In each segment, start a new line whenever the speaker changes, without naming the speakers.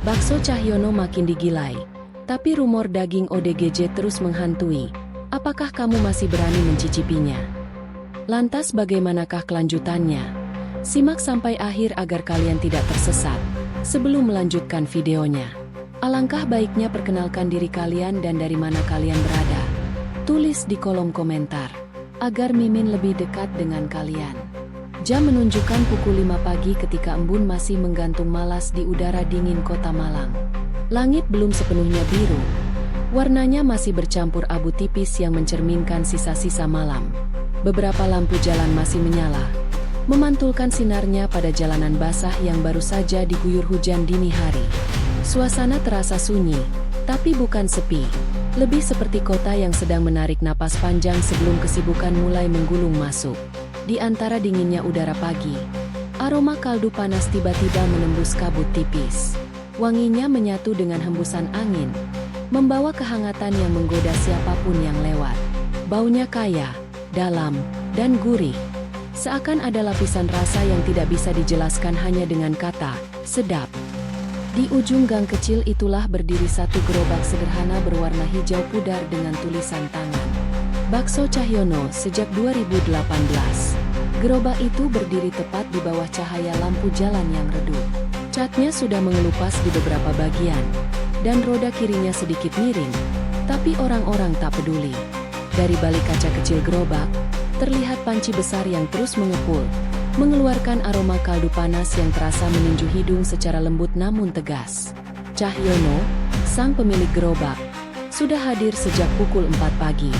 Bakso Cahyono makin digilai, tapi rumor daging ODGJ terus menghantui. Apakah kamu masih berani mencicipinya? Lantas bagaimanakah kelanjutannya? Simak sampai akhir agar kalian tidak tersesat. Sebelum melanjutkan videonya, alangkah baiknya perkenalkan diri kalian dan dari mana kalian berada. Tulis di kolom komentar, agar Mimin lebih dekat dengan kalian. Jam menunjukkan pukul 5 pagi ketika embun masih menggantung malas di udara dingin kota Malang. Langit belum sepenuhnya biru. Warnanya masih bercampur abu tipis yang mencerminkan sisa-sisa malam. Beberapa lampu jalan masih menyala, memantulkan sinarnya pada jalanan basah yang baru saja diguyur hujan dini hari. Suasana terasa sunyi, tapi bukan sepi. Lebih seperti kota yang sedang menarik napas panjang sebelum kesibukan mulai menggulung masuk. Di antara dinginnya udara pagi, aroma kaldu panas tiba-tiba menembus kabut tipis. Wanginya menyatu dengan hembusan angin, membawa kehangatan yang menggoda siapapun yang lewat. Baunya kaya, dalam, dan gurih. Seakan ada lapisan rasa yang tidak bisa dijelaskan hanya dengan kata, sedap. Di ujung gang kecil itulah berdiri satu gerobak sederhana berwarna hijau pudar dengan tulisan tangan Bakso Cahyono sejak 2018. Gerobak itu berdiri tepat di bawah cahaya lampu jalan yang redup. Catnya sudah mengelupas di beberapa bagian, dan roda kirinya sedikit miring, tapi orang-orang tak peduli. Dari balik kaca kecil gerobak, terlihat panci besar yang terus mengepul, mengeluarkan aroma kaldu panas yang terasa meninju hidung secara lembut namun tegas. Cahyono, sang pemilik gerobak, sudah hadir sejak pukul 4 pagi.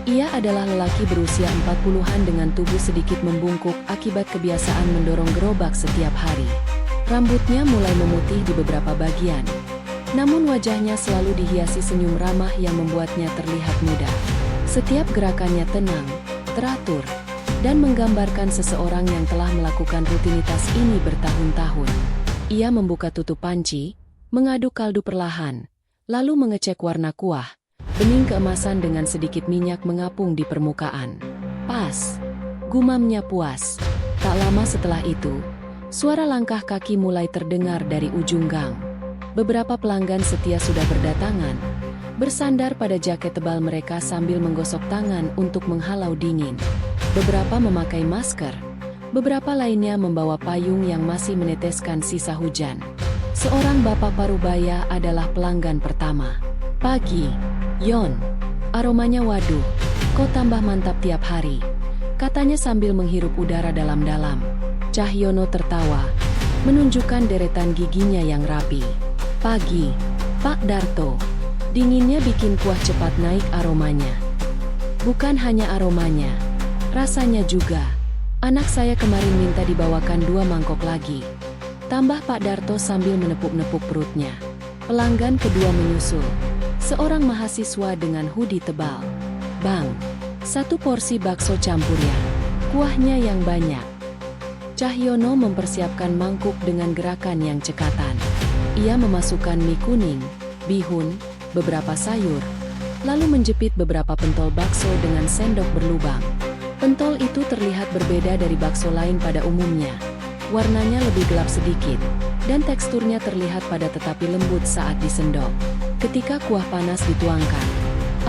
Ia adalah lelaki berusia 40-an dengan tubuh sedikit membungkuk akibat kebiasaan mendorong gerobak setiap hari. Rambutnya mulai memutih di beberapa bagian, namun wajahnya selalu dihiasi senyum ramah yang membuatnya terlihat muda. Setiap gerakannya tenang, teratur, dan menggambarkan seseorang yang telah melakukan rutinitas ini bertahun-tahun. Ia membuka tutup panci, mengaduk kaldu perlahan, lalu mengecek warna kuah. Bening keemasan dengan sedikit minyak mengapung di permukaan. Pas, gumamnya puas. Tak lama setelah itu, suara langkah kaki mulai terdengar dari ujung gang. Beberapa pelanggan setia sudah berdatangan, bersandar pada jaket tebal mereka sambil menggosok tangan untuk menghalau dingin. Beberapa memakai masker, beberapa lainnya membawa payung yang masih meneteskan sisa hujan. Seorang bapak parubaya adalah pelanggan pertama. Pagi, Yon, aromanya waduh, kok tambah mantap tiap hari, katanya sambil menghirup udara dalam-dalam. Cahyono tertawa, menunjukkan deretan giginya yang rapi. Pagi, Pak Darto, dinginnya bikin kuah cepat naik aromanya. Bukan hanya aromanya, rasanya juga. Anak saya kemarin minta dibawakan 2 mangkok lagi, tambah Pak Darto sambil menepuk-nepuk perutnya. Pelanggan kedua menyusul. Seorang mahasiswa dengan hoodie tebal. Bang, 1 porsi bakso campur ya. Kuahnya yang banyak. Cahyono mempersiapkan mangkuk dengan gerakan yang cekatan. Ia memasukkan mie kuning, bihun, beberapa sayur, lalu menjepit beberapa pentol bakso dengan sendok berlubang. Pentol itu terlihat berbeda dari bakso lain pada umumnya. Warnanya lebih gelap sedikit, dan teksturnya terlihat padat tetapi lembut saat disendok. Ketika kuah panas dituangkan,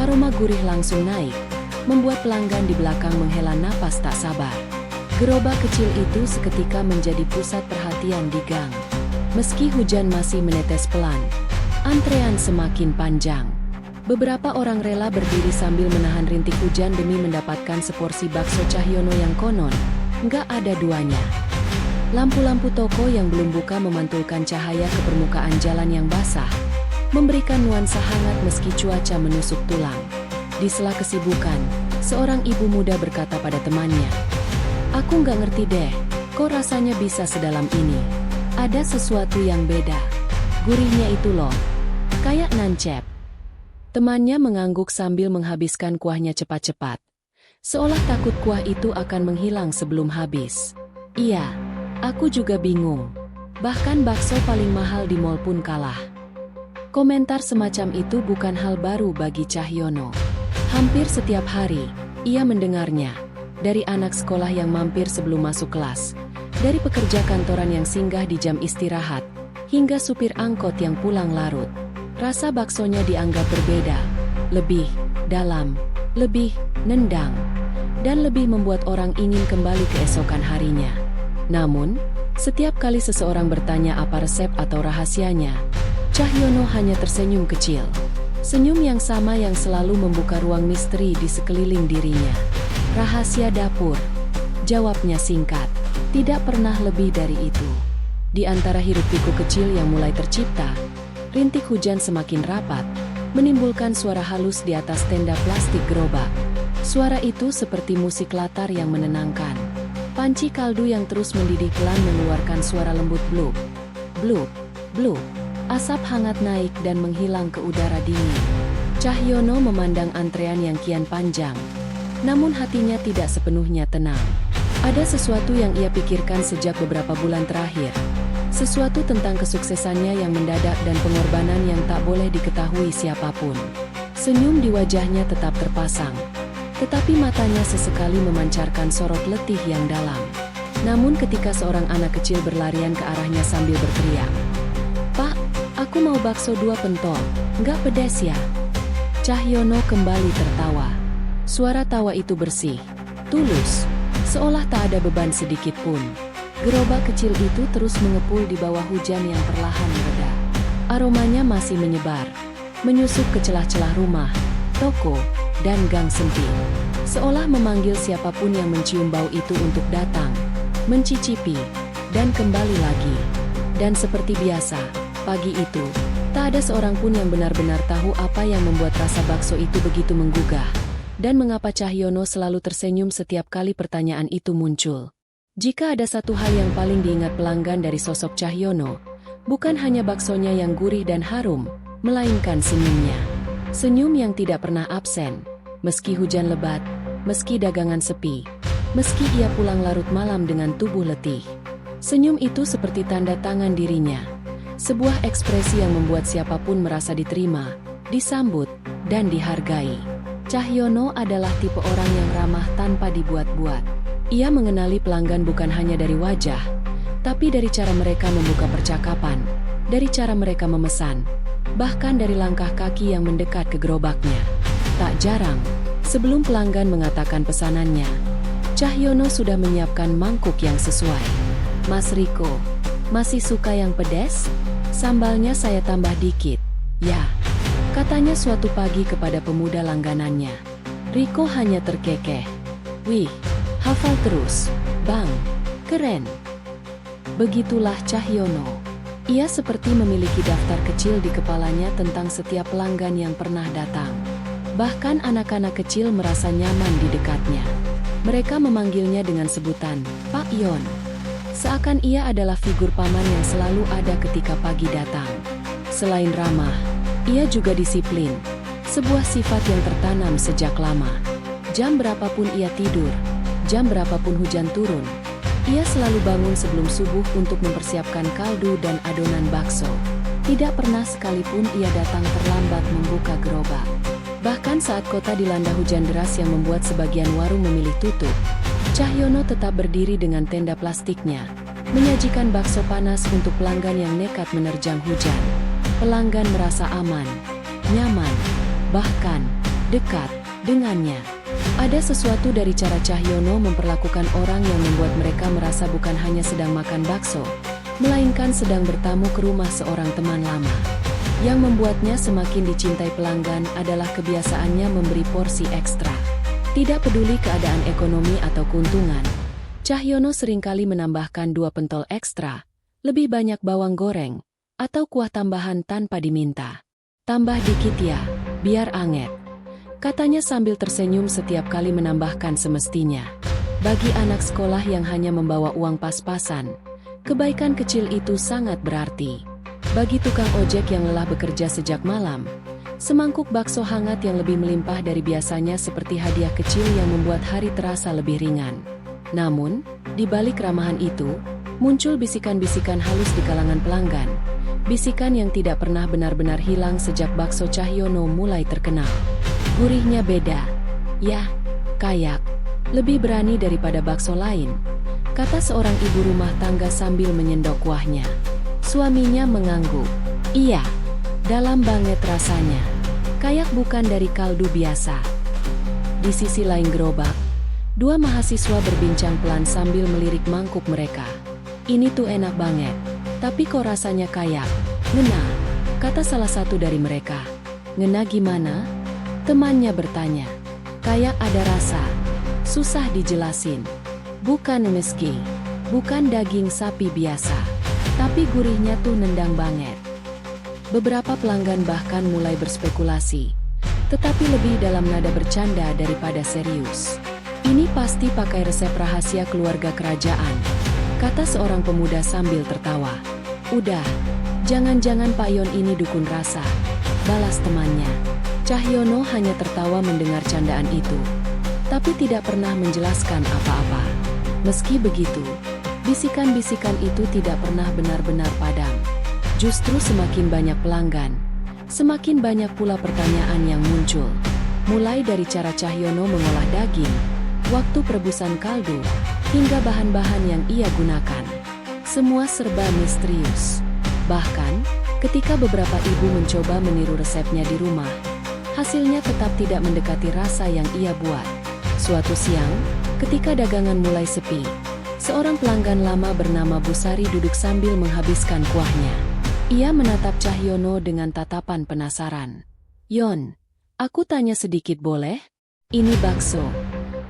aroma gurih langsung naik, membuat pelanggan di belakang menghela napas tak sabar. Gerobak kecil itu seketika menjadi pusat perhatian di gang. Meski hujan masih menetes pelan, antrean semakin panjang. Beberapa orang rela berdiri sambil menahan rintik hujan demi mendapatkan seporsi bakso Cahyono yang konon nggak ada duanya. Lampu-lampu toko yang belum buka memantulkan cahaya ke permukaan jalan yang basah, memberikan nuansa hangat meski cuaca menusuk tulang. Di sela kesibukan, seorang ibu muda berkata pada temannya, "Aku nggak ngerti deh, kok rasanya bisa sedalam ini. Ada sesuatu yang beda. Gurihnya itu loh, kayak nancep." Temannya mengangguk sambil menghabiskan kuahnya cepat-cepat, seolah takut kuah itu akan menghilang sebelum habis. "Iya, aku juga bingung. Bahkan bakso paling mahal di mall pun kalah." Komentar semacam itu bukan hal baru bagi Cahyono. Hampir setiap hari, ia mendengarnya. Dari anak sekolah yang mampir sebelum masuk kelas, dari pekerja kantoran yang singgah di jam istirahat, hingga supir angkot yang pulang larut. Rasa baksonya dianggap berbeda, lebih dalam, lebih nendang, dan lebih membuat orang ingin kembali keesokan harinya. Namun, setiap kali seseorang bertanya apa resep atau rahasianya, Cahyono hanya tersenyum kecil. Senyum yang sama yang selalu membuka ruang misteri di sekeliling dirinya. Rahasia dapur. Jawabnya singkat, tidak pernah lebih dari itu. Di antara hiruk-pikuk kecil yang mulai tercipta, rintik hujan semakin rapat, menimbulkan suara halus di atas tenda plastik gerobak. Suara itu seperti musik latar yang menenangkan. Panci kaldu yang terus mendidih pelan mengeluarkan suara lembut blub, blub, blub. Asap hangat naik dan menghilang ke udara dingin. Cahyono memandang antrean yang kian panjang. Namun hatinya tidak sepenuhnya tenang. Ada sesuatu yang ia pikirkan sejak beberapa bulan terakhir. Sesuatu tentang kesuksesannya yang mendadak dan pengorbanan yang tak boleh diketahui siapapun. Senyum di wajahnya tetap terpasang. Tetapi matanya sesekali memancarkan sorot letih yang dalam. Namun ketika seorang anak kecil berlarian ke arahnya sambil berteriak, "Pak, aku mau bakso 2 pentol, nggak pedas ya?" Cahyono kembali tertawa. Suara tawa itu bersih, tulus, seolah tak ada beban sedikit pun. Gerobak kecil itu terus mengepul di bawah hujan yang perlahan mereda. Aromanya masih menyebar, menyusup ke celah-celah rumah, toko, dan gang sempit. Seolah memanggil siapapun yang mencium bau itu untuk datang, mencicipi, dan kembali lagi. Dan seperti biasa, pagi itu, tak ada seorang pun yang benar-benar tahu apa yang membuat rasa bakso itu begitu menggugah. Dan mengapa Cahyono selalu tersenyum setiap kali pertanyaan itu muncul. Jika ada satu hal yang paling diingat pelanggan dari sosok Cahyono, bukan hanya baksonya yang gurih dan harum, melainkan senyumnya. Senyum yang tidak pernah absen, meski hujan lebat, meski dagangan sepi, meski ia pulang larut malam dengan tubuh letih. Senyum itu seperti tanda tangan dirinya. Sebuah ekspresi yang membuat siapapun merasa diterima, disambut, dan dihargai. Cahyono adalah tipe orang yang ramah tanpa dibuat-buat. Ia mengenali pelanggan bukan hanya dari wajah, tapi dari cara mereka membuka percakapan, dari cara mereka memesan, bahkan dari langkah kaki yang mendekat ke gerobaknya. Tak jarang, sebelum pelanggan mengatakan pesanannya, Cahyono sudah menyiapkan mangkuk yang sesuai. "Mas Riko, masih suka yang pedas? Sambalnya saya tambah dikit, ya," katanya suatu pagi kepada pemuda langganannya. Riko hanya terkekeh. "Wih, hafal terus, Bang. Keren." Begitulah Cahyono. Ia seperti memiliki daftar kecil di kepalanya tentang setiap pelanggan yang pernah datang. Bahkan anak-anak kecil merasa nyaman di dekatnya. Mereka memanggilnya dengan sebutan, Pak Yon. Seakan ia adalah figur paman yang selalu ada ketika pagi datang. Selain ramah, ia juga disiplin, sebuah sifat yang tertanam sejak lama. Jam berapapun ia tidur, jam berapapun hujan turun, ia selalu bangun sebelum subuh untuk mempersiapkan kaldu dan adonan bakso. Tidak pernah sekalipun ia datang terlambat membuka gerobak. Bahkan saat kota dilanda hujan deras yang membuat sebagian warung memilih tutup, Cahyono tetap berdiri dengan tenda plastiknya, menyajikan bakso panas untuk pelanggan yang nekat menerjang hujan. Pelanggan merasa aman, nyaman, bahkan dekat dengannya. Ada sesuatu dari cara Cahyono memperlakukan orang yang membuat mereka merasa bukan hanya sedang makan bakso, melainkan sedang bertamu ke rumah seorang teman lama. Yang membuatnya semakin dicintai pelanggan adalah kebiasaannya memberi porsi ekstra. Tidak peduli keadaan ekonomi atau keuntungan, Cahyono seringkali menambahkan 2 pentol ekstra, lebih banyak bawang goreng, atau kuah tambahan tanpa diminta. "Tambah dikit ya, biar anget," katanya sambil tersenyum setiap kali menambahkan semestinya. Bagi anak sekolah yang hanya membawa uang pas-pasan, kebaikan kecil itu sangat berarti. Bagi tukang ojek yang lelah bekerja sejak malam, semangkuk bakso hangat yang lebih melimpah dari biasanya seperti hadiah kecil yang membuat hari terasa lebih ringan. Namun, di balik ramahan itu, muncul bisikan-bisikan halus di kalangan pelanggan. Bisikan yang tidak pernah benar-benar hilang sejak bakso Cahyono mulai terkenal. Gurihnya beda. Ya, kayak. Lebih berani daripada bakso lain, kata seorang ibu rumah tangga sambil menyendok kuahnya. Suaminya mengangguk. Iya, dalam banget rasanya. Kayak bukan dari kaldu biasa. Di sisi lain gerobak, dua mahasiswa berbincang pelan sambil melirik mangkuk mereka. Ini tuh enak banget, tapi kok rasanya kayak ngena, kata salah satu dari mereka. Ngena gimana? Temannya bertanya. Kayak ada rasa, susah dijelasin. Bukan meski, bukan daging sapi biasa, tapi gurihnya tuh nendang banget. Beberapa pelanggan bahkan mulai berspekulasi, tetapi lebih dalam nada bercanda daripada serius. Ini pasti pakai resep rahasia keluarga kerajaan, kata seorang pemuda sambil tertawa. Udah, jangan-jangan Pak Yon ini dukun rasa, balas temannya. Cahyono hanya tertawa mendengar candaan itu, tapi tidak pernah menjelaskan apa-apa. Meski begitu, bisikan-bisikan itu tidak pernah benar-benar padam. Justru semakin banyak pelanggan, semakin banyak pula pertanyaan yang muncul. Mulai dari cara Cahyono mengolah daging, waktu perebusan kaldu, hingga bahan-bahan yang ia gunakan. Semua serba misterius. Bahkan, ketika beberapa ibu mencoba meniru resepnya di rumah, hasilnya tetap tidak mendekati rasa yang ia buat. Suatu siang, ketika dagangan mulai sepi, seorang pelanggan lama bernama Busari duduk sambil menghabiskan kuahnya. Ia menatap Cahyono dengan tatapan penasaran. Yon, aku tanya sedikit boleh? Ini bakso.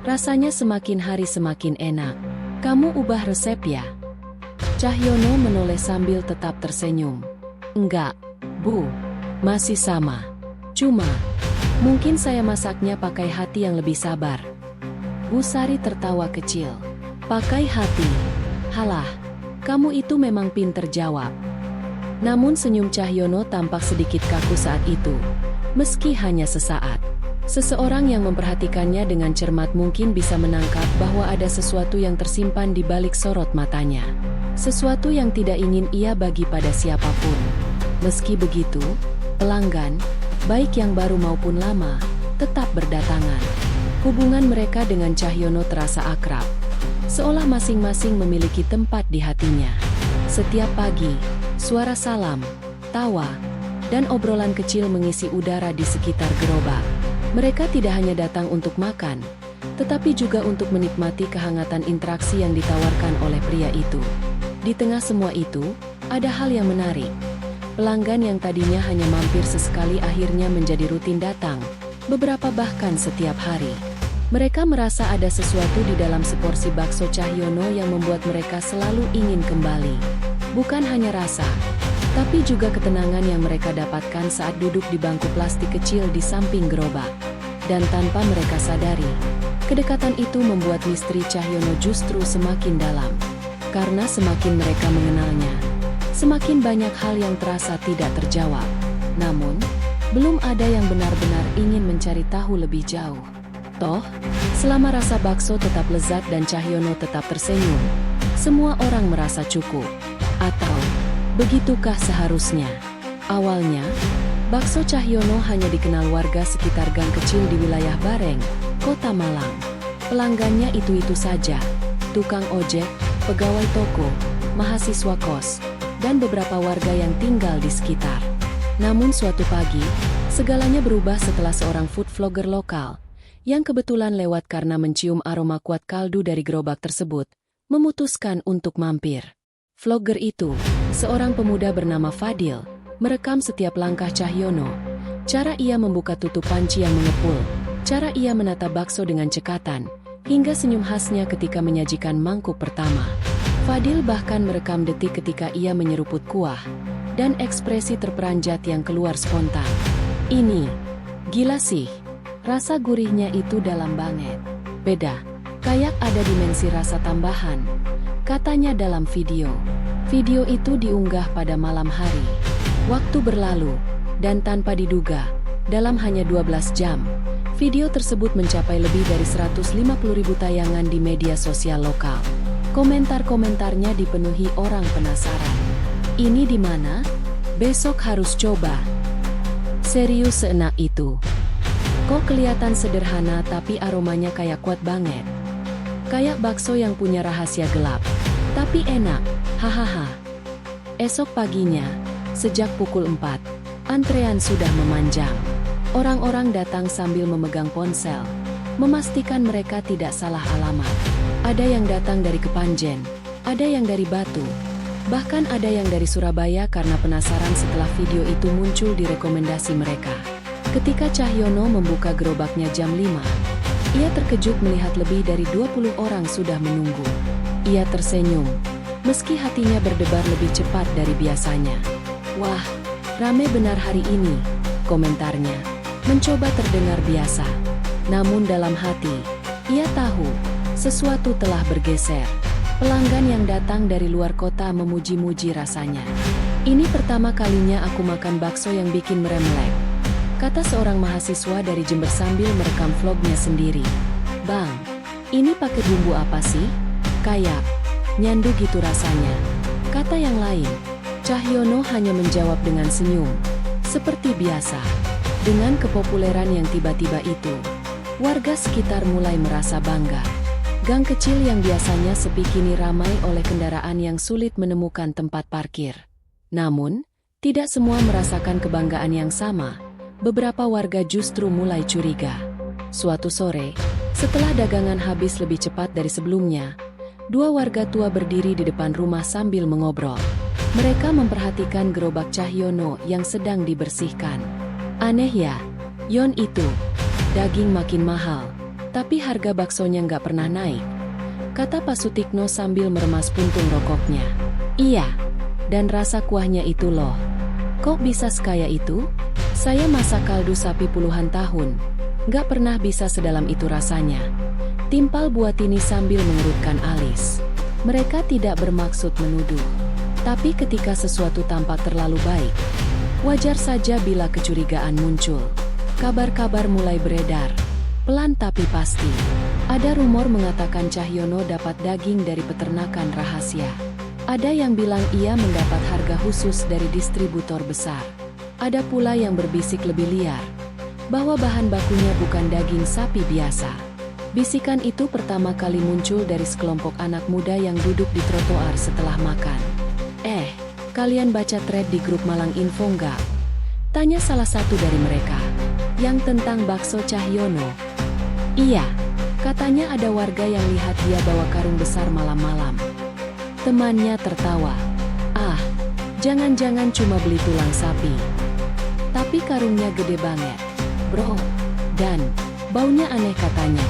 Rasanya semakin hari semakin enak. Kamu ubah resep ya? Cahyono menoleh sambil tetap tersenyum. Enggak, Bu. Masih sama. Cuma, mungkin saya masaknya pakai hati yang lebih sabar. Busari tertawa kecil. Pakai hati? Halah, kamu itu memang pinter jawab. Namun senyum Cahyono tampak sedikit kaku saat itu. Meski hanya sesaat. Seseorang yang memperhatikannya dengan cermat mungkin bisa menangkap bahwa ada sesuatu yang tersimpan di balik sorot matanya. Sesuatu yang tidak ingin ia bagi pada siapapun. Meski begitu, pelanggan, baik yang baru maupun lama, tetap berdatangan. Hubungan mereka dengan Cahyono terasa akrab. Seolah masing-masing memiliki tempat di hatinya. Setiap pagi, suara salam, tawa, dan obrolan kecil mengisi udara di sekitar gerobak. Mereka tidak hanya datang untuk makan, tetapi juga untuk menikmati kehangatan interaksi yang ditawarkan oleh pria itu. Di tengah semua itu, ada hal yang menarik. Pelanggan yang tadinya hanya mampir sesekali akhirnya menjadi rutin datang, beberapa bahkan setiap hari. Mereka merasa ada sesuatu di dalam seporsi bakso Cahyono yang membuat mereka selalu ingin kembali. Bukan hanya rasa, tapi juga ketenangan yang mereka dapatkan saat duduk di bangku plastik kecil di samping gerobak. Dan tanpa mereka sadari, kedekatan itu membuat misteri Cahyono justru semakin dalam. Karena semakin mereka mengenalnya, semakin banyak hal yang terasa tidak terjawab. Namun, belum ada yang benar-benar ingin mencari tahu lebih jauh. Toh, selama rasa bakso tetap lezat dan Cahyono tetap tersenyum, semua orang merasa cukup. Atau, begitukah seharusnya? Awalnya, bakso Cahyono hanya dikenal warga sekitar gang kecil di wilayah Bareng, Kota Malang. Pelanggannya itu-itu saja, tukang ojek, pegawai toko, mahasiswa kos, dan beberapa warga yang tinggal di sekitar. Namun suatu pagi, segalanya berubah setelah seorang food vlogger lokal, yang kebetulan lewat karena mencium aroma kuat kaldu dari gerobak tersebut, memutuskan untuk mampir. Vlogger itu, seorang pemuda bernama Fadil, merekam setiap langkah Cahyono, cara ia membuka tutup panci yang mengepul, cara ia menata bakso dengan cekatan, hingga senyum khasnya ketika menyajikan mangkuk pertama. Fadil bahkan merekam detik ketika ia menyeruput kuah, dan ekspresi terperanjat yang keluar spontan. Ini, gila sih, rasa gurihnya itu dalam banget. Beda, kayak ada dimensi rasa tambahan, katanya dalam video. Video itu diunggah pada malam hari. Waktu berlalu, dan tanpa diduga, dalam hanya 12 jam, video tersebut mencapai lebih dari 150.000 tayangan di media sosial lokal. Komentar-komentarnya dipenuhi orang penasaran. Ini di mana? Besok harus coba. Serius seenak itu. Kok kelihatan sederhana tapi aromanya kayak kuat banget. Kayak bakso yang punya rahasia gelap. Tapi enak, hahaha. Esok paginya, sejak pukul 4, antrean sudah memanjang. Orang-orang datang sambil memegang ponsel, memastikan mereka tidak salah alamat. Ada yang datang dari Kepanjen, ada yang dari Batu, bahkan ada yang dari Surabaya karena penasaran setelah video itu muncul di rekomendasi mereka. Ketika Cahyono membuka gerobaknya jam 5, ia terkejut melihat lebih dari 20 orang sudah menunggu. Ia tersenyum, meski hatinya berdebar lebih cepat dari biasanya. "Wah, rame benar hari ini," komentarnya, mencoba terdengar biasa. Namun dalam hati, ia tahu, sesuatu telah bergeser. Pelanggan yang datang dari luar kota memuji-muji rasanya. "Ini pertama kalinya aku makan bakso yang bikin meremlek," kata seorang mahasiswa dari Jember sambil merekam vlognya sendiri. "Bang, ini pakai bumbu apa sih? Kayak nyandu gitu rasanya," kata yang lain. Cahyono hanya menjawab dengan senyum. Seperti biasa, dengan kepopuleran yang tiba-tiba itu, warga sekitar mulai merasa bangga. Gang kecil yang biasanya sepi kini ramai oleh kendaraan yang sulit menemukan tempat parkir. Namun, tidak semua merasakan kebanggaan yang sama. Beberapa warga justru mulai curiga. Suatu sore, setelah dagangan habis lebih cepat dari sebelumnya, dua warga tua berdiri di depan rumah sambil mengobrol. Mereka memperhatikan gerobak Cahyono yang sedang dibersihkan. "Aneh ya, Yon itu, daging makin mahal, tapi harga baksonya nggak pernah naik," kata Pak Sutikno sambil meremas puntung rokoknya. "Iya, dan rasa kuahnya itu loh. Kok bisa sekaya itu? Saya masak kaldu sapi puluhan tahun, nggak pernah bisa sedalam itu rasanya," timpal Buatini sambil mengerutkan alis. Mereka tidak bermaksud menuduh, tapi ketika sesuatu tampak terlalu baik, wajar saja bila kecurigaan muncul. Kabar-kabar mulai beredar, pelan tapi pasti. Ada rumor mengatakan Cahyono dapat daging dari peternakan rahasia. Ada yang bilang ia mendapat harga khusus dari distributor besar. Ada pula yang berbisik lebih liar, bahwa bahan bakunya bukan daging sapi biasa. Bisikan itu pertama kali muncul dari sekelompok anak muda yang duduk di trotoar setelah makan. Kalian baca thread di grup Malang Info nggak?" tanya salah satu dari mereka. "Yang tentang bakso Cahyono?" "Iya, katanya ada warga yang lihat dia bawa karung besar malam-malam." Temannya tertawa. "Ah, jangan-jangan cuma beli tulang sapi. Tapi karungnya gede banget, bro. Dan baunya aneh katanya."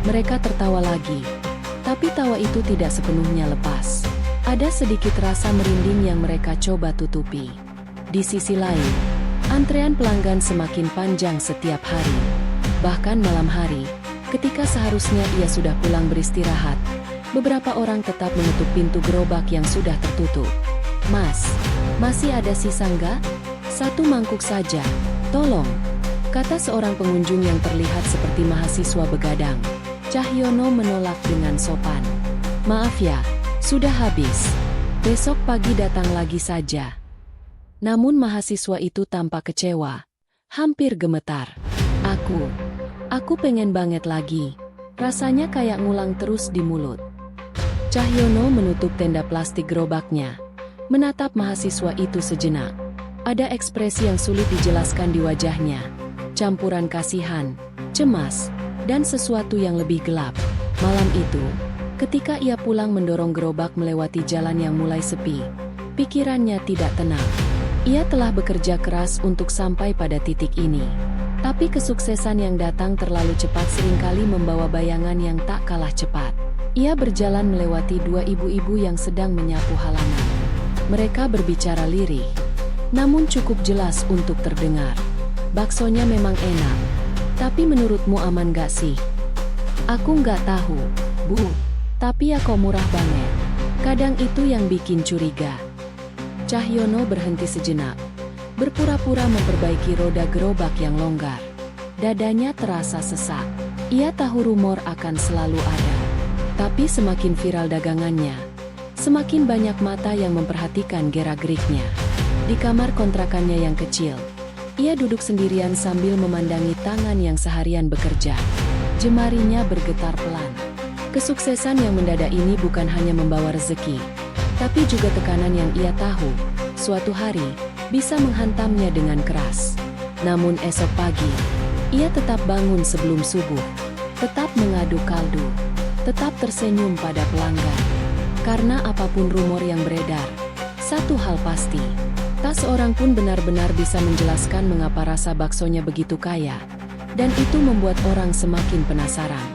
Mereka tertawa lagi, tapi tawa itu tidak sepenuhnya lepas. Ada sedikit rasa merinding yang mereka coba tutupi. Di sisi lain, antrean pelanggan semakin panjang setiap hari. Bahkan malam hari, ketika seharusnya ia sudah pulang beristirahat, beberapa orang tetap menutup pintu gerobak yang sudah tertutup. "Mas, masih ada sisa nggak? Satu mangkuk saja, tolong," kata seorang pengunjung yang terlihat seperti mahasiswa begadang. Cahyono menolak dengan sopan. "Maaf ya, sudah habis. Besok pagi datang lagi saja." Namun mahasiswa itu tampak kecewa, hampir gemetar. Aku pengen banget lagi. Rasanya kayak ngulang terus di mulut." Cahyono menutup tenda plastik gerobaknya, menatap mahasiswa itu sejenak. Ada ekspresi yang sulit dijelaskan di wajahnya, campuran kasihan, cemas, dan sesuatu yang lebih gelap. Malam itu, ketika ia pulang mendorong gerobak melewati jalan yang mulai sepi, pikirannya tidak tenang. Ia telah bekerja keras untuk sampai pada titik ini. Tapi kesuksesan yang datang terlalu cepat seringkali membawa bayangan yang tak kalah cepat. Ia berjalan melewati dua ibu-ibu yang sedang menyapu halaman. Mereka berbicara lirih, namun cukup jelas untuk terdengar. "Baksonya memang enak, tapi menurutmu aman gak sih?" "Aku nggak tahu, Bu. Tapi ya kok murah banget." Kadang itu yang bikin curiga. Cahyono berhenti sejenak, berpura-pura memperbaiki roda gerobak yang longgar. Dadanya terasa sesak. Ia tahu rumor akan selalu ada. Tapi semakin viral dagangannya, semakin banyak mata yang memperhatikan gerak-geriknya. Di kamar kontrakannya yang kecil, ia duduk sendirian sambil memandangi tangan yang seharian bekerja. Jemarinya bergetar pelan. Kesuksesan yang mendadak ini bukan hanya membawa rezeki, tapi juga tekanan yang ia tahu, suatu hari, bisa menghantamnya dengan keras. Namun esok pagi, ia tetap bangun sebelum subuh, tetap mengaduk kaldu, tetap tersenyum pada pelanggan. Karena apapun rumor yang beredar, satu hal pasti, tak seorang pun benar-benar bisa menjelaskan mengapa rasa baksonya begitu kaya, dan itu membuat orang semakin penasaran.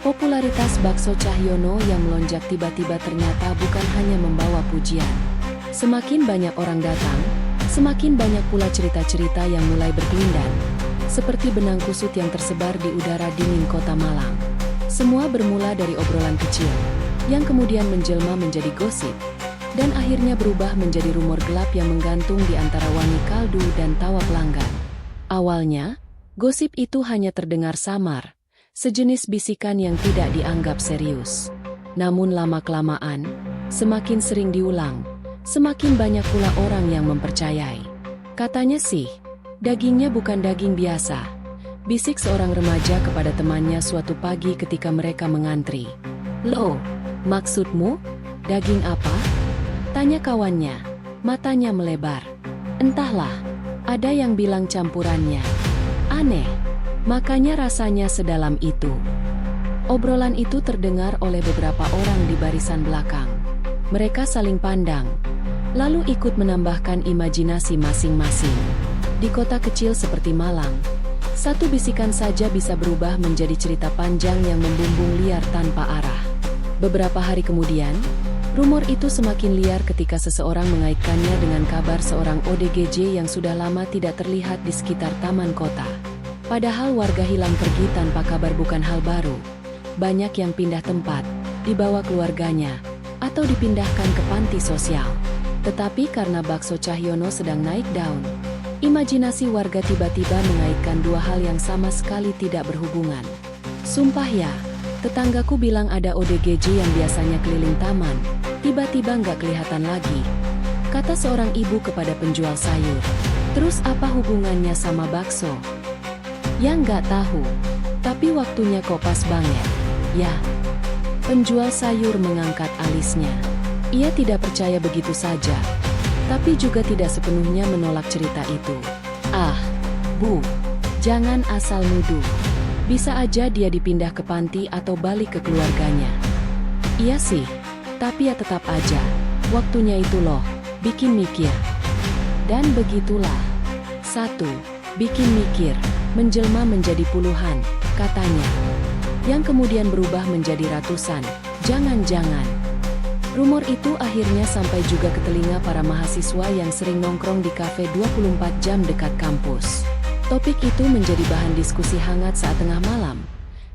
Popularitas bakso Cahyono yang melonjak tiba-tiba ternyata bukan hanya membawa pujian. Semakin banyak orang datang, semakin banyak pula cerita-cerita yang mulai berkelindan, seperti benang kusut yang tersebar di udara dingin kota Malang. Semua bermula dari obrolan kecil, yang kemudian menjelma menjadi gosip, dan akhirnya berubah menjadi rumor gelap yang menggantung di antara wangi kaldu dan tawa pelanggan. Awalnya, gosip itu hanya terdengar samar, sejenis bisikan yang tidak dianggap serius. Namun lama-kelamaan, semakin sering diulang, semakin banyak pula orang yang mempercayai. Katanya sih, dagingnya bukan daging biasa, bisik seorang remaja kepada temannya suatu pagi ketika mereka mengantri. "Loh, maksudmu, daging apa?" tanya kawannya, matanya melebar. "Entahlah, ada yang bilang campurannya. Aneh, makanya rasanya sedalam itu." Obrolan itu terdengar oleh beberapa orang di barisan belakang. Mereka saling pandang, lalu ikut menambahkan imajinasi masing-masing. Di kota kecil seperti Malang, satu bisikan saja bisa berubah menjadi cerita panjang yang membumbung liar tanpa arah. Beberapa hari kemudian, rumor itu semakin liar ketika seseorang mengaitkannya dengan kabar seorang ODGJ yang sudah lama tidak terlihat di sekitar taman kota. Padahal warga hilang pergi tanpa kabar bukan hal baru. Banyak yang pindah tempat, dibawa keluarganya, atau dipindahkan ke panti sosial. Tetapi karena bakso Cahyono sedang naik daun, imajinasi warga tiba-tiba mengaitkan dua hal yang sama sekali tidak berhubungan. "Sumpah ya, tetanggaku bilang ada ODGJ yang biasanya keliling taman, tiba-tiba nggak kelihatan lagi," kata seorang ibu kepada penjual sayur. "Terus apa hubungannya sama bakso?" "Ya nggak tahu, tapi waktunya kok pas banget." "Ya." Penjual sayur mengangkat alisnya. Ia tidak percaya begitu saja, tapi juga tidak sepenuhnya menolak cerita itu. "Ah, Bu, jangan asal nuduh. Bisa aja dia dipindah ke panti atau balik ke keluarganya." "Iya sih, tapi ya tetap aja, waktunya itu loh, bikin mikir." Dan begitulah. Satu, bikin mikir, menjelma menjadi puluhan, katanya. Yang kemudian berubah menjadi ratusan, jangan-jangan. Rumor itu akhirnya sampai juga ke telinga para mahasiswa yang sering nongkrong di kafe 24 jam dekat kampus. Topik itu menjadi bahan diskusi hangat saat tengah malam,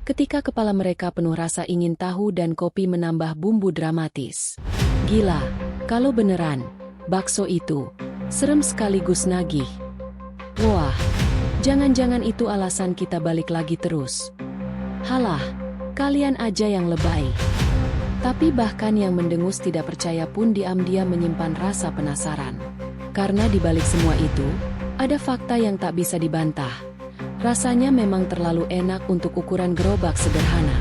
ketika kepala mereka penuh rasa ingin tahu dan kopi menambah bumbu dramatis. Gila, kalau beneran, bakso itu serem sekaligus nagih. Wah, jangan-jangan itu alasan kita balik lagi terus. Halah, kalian aja yang lebay. Tapi bahkan yang mendengus tidak percaya pun diam-diam menyimpan rasa penasaran. Karena di balik semua itu, ada fakta yang tak bisa dibantah. Rasanya memang terlalu enak untuk ukuran gerobak sederhana.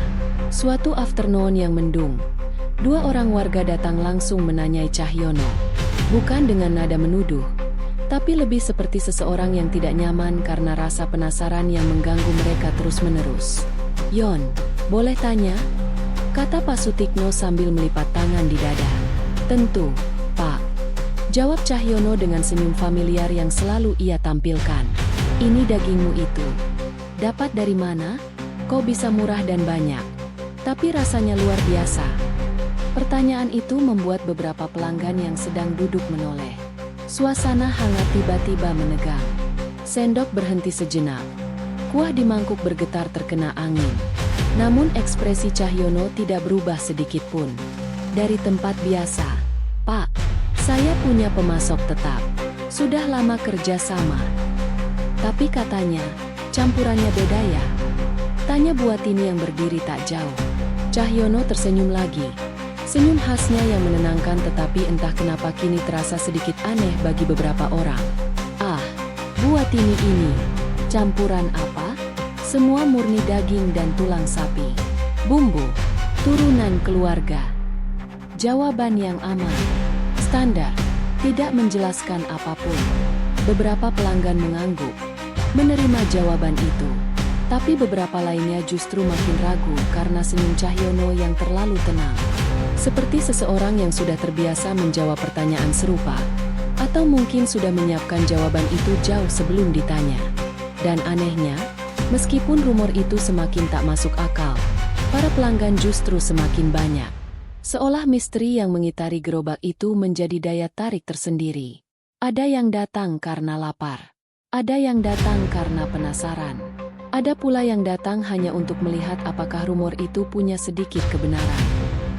Suatu afternoon yang mendung, dua orang warga datang langsung menanyai Cahyono. Bukan dengan nada menuduh, tapi lebih seperti seseorang yang tidak nyaman karena rasa penasaran yang mengganggu mereka terus-menerus. "Yon, boleh tanya?" kata Pak Sutikno sambil melipat tangan di dada. "Tentu, Pak," jawab Cahyono dengan senyum familiar yang selalu ia tampilkan. "Ini dagingmu itu. Dapat dari mana? Kok bisa murah dan banyak? Tapi rasanya luar biasa." Pertanyaan itu membuat beberapa pelanggan yang sedang duduk menoleh. Suasana hangat tiba-tiba menegang. Sendok berhenti sejenak. Kuah di mangkuk bergetar terkena angin. Namun ekspresi Cahyono tidak berubah sedikit pun. "Dari tempat biasa, Pak. Saya punya pemasok tetap. Sudah lama kerja sama. Tapi katanya, campurannya beda ya?" tanya Buatini yang berdiri tak jauh. Cahyono tersenyum lagi. Senyum khasnya yang menenangkan, tetapi entah kenapa kini terasa sedikit aneh bagi beberapa orang. "Ah, Buatini ini, campuran apa?" "Semua murni daging dan tulang sapi. Bumbu, turunan keluarga." Jawaban yang aman. Standar, tidak menjelaskan apapun. Beberapa pelanggan mengangguk, menerima jawaban itu. Tapi beberapa lainnya justru makin ragu karena senyum Cahyono yang terlalu tenang. Seperti seseorang yang sudah terbiasa menjawab pertanyaan serupa, atau mungkin sudah menyiapkan jawaban itu jauh sebelum ditanya. Dan anehnya, meskipun rumor itu semakin tak masuk akal, para pelanggan justru semakin banyak. Seolah misteri yang mengitari gerobak itu menjadi daya tarik tersendiri. Ada yang datang karena lapar. Ada yang datang karena penasaran. Ada pula yang datang hanya untuk melihat apakah rumor itu punya sedikit kebenaran.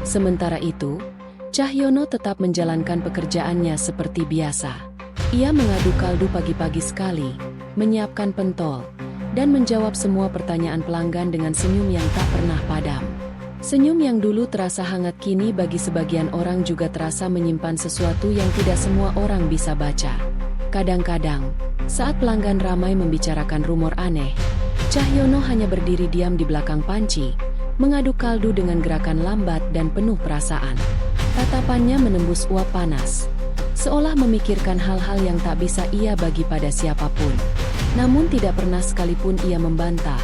Sementara itu, Cahyono tetap menjalankan pekerjaannya seperti biasa. Ia mengaduk kaldu pagi-pagi sekali, menyiapkan pentol, dan menjawab semua pertanyaan pelanggan dengan senyum yang tak pernah padam. Senyum yang dulu terasa hangat kini bagi sebagian orang juga terasa menyimpan sesuatu yang tidak semua orang bisa baca. Kadang-kadang, saat pelanggan ramai membicarakan rumor aneh, Cahyono hanya berdiri diam di belakang panci, mengaduk kaldu dengan gerakan lambat dan penuh perasaan. Tatapannya menembus uap panas, seolah memikirkan hal-hal yang tak bisa ia bagi pada siapapun. Namun tidak pernah sekalipun ia membantah,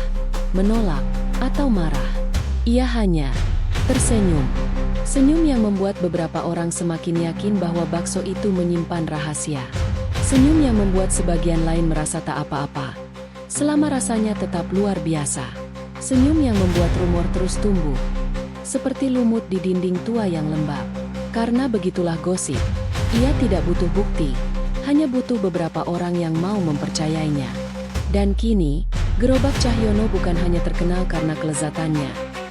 menolak, atau marah. Ia hanya tersenyum. Senyum yang membuat beberapa orang semakin yakin bahwa bakso itu menyimpan rahasia. Senyum yang membuat sebagian lain merasa tak apa-apa, selama rasanya tetap luar biasa. Senyum yang membuat rumor terus tumbuh, seperti lumut di dinding tua yang lembab. Karena begitulah gosip, ia tidak butuh bukti, hanya butuh beberapa orang yang mau mempercayainya. Dan kini, gerobak Cahyono bukan hanya terkenal karena kelezatannya,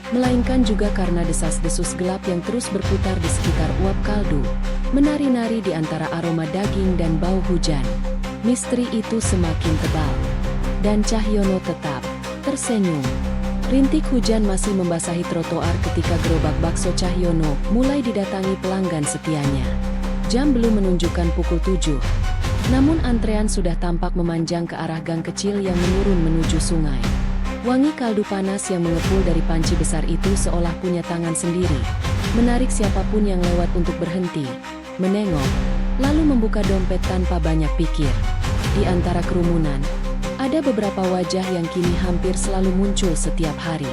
melainkan juga karena desas-desus gelap yang terus berputar di sekitar uap kaldu, menari-nari di antara aroma daging dan bau hujan. Misteri itu semakin tebal. Dan Cahyono tetap tersenyum. Rintik hujan masih membasahi trotoar ketika gerobak bakso Cahyono mulai didatangi pelanggan setianya. Jam belum menunjukkan pukul 7. Namun antrean sudah tampak memanjang ke arah gang kecil yang menurun menuju sungai. Wangi kaldu panas yang mengepul dari panci besar itu seolah punya tangan sendiri, menarik siapapun yang lewat untuk berhenti, menengok, lalu membuka dompet tanpa banyak pikir. Di antara kerumunan, ada beberapa wajah yang kini hampir selalu muncul setiap hari.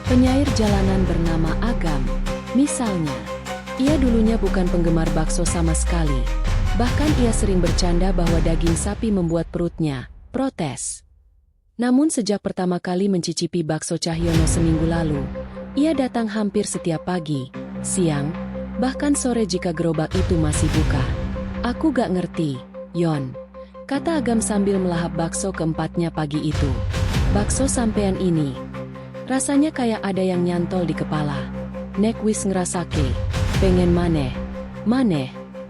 Penyair jalanan bernama Agam, misalnya. Ia dulunya bukan penggemar bakso sama sekali. Bahkan ia sering bercanda bahwa daging sapi membuat perutnya protes. Namun sejak pertama kali mencicipi bakso Cahyono seminggu lalu, ia datang hampir setiap pagi, siang, bahkan sore jika gerobak itu masih buka. "Aku gak ngerti, Yon," kata Agam sambil melahap bakso keempatnya pagi itu. "Bakso sampean ini, rasanya kayak ada yang nyantol di kepala. Nek wis ngerasake, pengen maneh,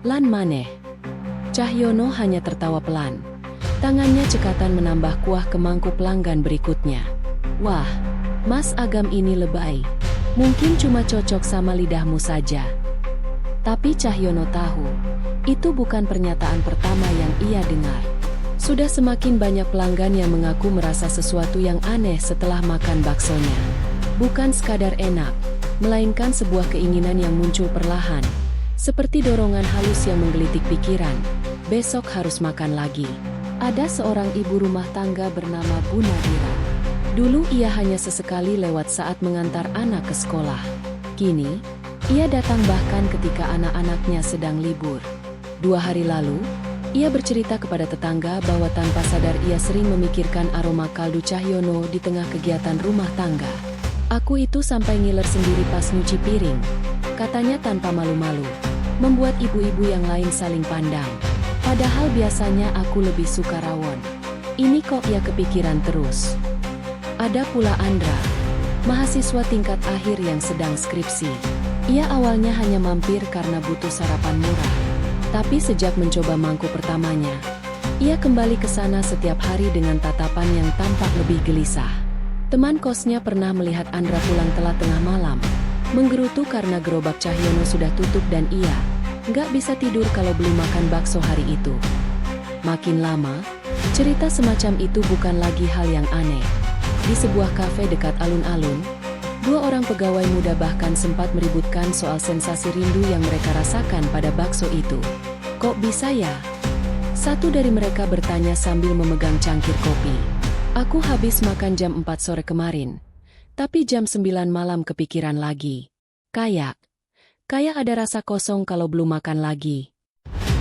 lan maneh." Cahyono hanya tertawa pelan. Tangannya cekatan menambah kuah ke mangkuk pelanggan berikutnya. "Wah, Mas Agam ini lebay. Mungkin cuma cocok sama lidahmu saja." Tapi Cahyono tahu, itu bukan pernyataan pertama yang ia dengar. Sudah semakin banyak pelanggan yang mengaku merasa sesuatu yang aneh setelah makan baksonya. Bukan sekadar enak, melainkan sebuah keinginan yang muncul perlahan, seperti dorongan halus yang menggelitik pikiran. Besok harus makan lagi. Ada seorang ibu rumah tangga bernama Bu Nadira. Dulu ia hanya sesekali lewat saat mengantar anak ke sekolah. Kini, ia datang bahkan ketika anak-anaknya sedang libur. 2 hari lalu, ia bercerita kepada tetangga bahwa tanpa sadar ia sering memikirkan aroma kaldu Cahyono di tengah kegiatan rumah tangga. "Aku itu sampai ngiler sendiri pas nyuci piring," katanya tanpa malu-malu, membuat ibu-ibu yang lain saling pandang. "Padahal biasanya aku lebih suka rawon. Ini kok ia kepikiran terus." Ada pula Andra, mahasiswa tingkat akhir yang sedang skripsi. Ia awalnya hanya mampir karena butuh sarapan murah. Tapi sejak mencoba mangkuk pertamanya, ia kembali ke sana setiap hari dengan tatapan yang tampak lebih gelisah. Teman kosnya pernah melihat Andra pulang telat tengah malam, menggerutu karena gerobak Cahyono sudah tutup dan ia nggak bisa tidur kalau belum makan bakso hari itu. Makin lama, cerita semacam itu bukan lagi hal yang aneh. Di sebuah kafe dekat alun-alun, Dua orang pegawai muda bahkan sempat meributkan soal sensasi rindu yang mereka rasakan pada bakso itu. "Kok bisa ya?" Satu dari mereka bertanya sambil memegang cangkir kopi. "Aku habis makan jam 4 sore kemarin. Tapi jam 9 malam kepikiran lagi. Kayak ada rasa kosong kalau belum makan lagi."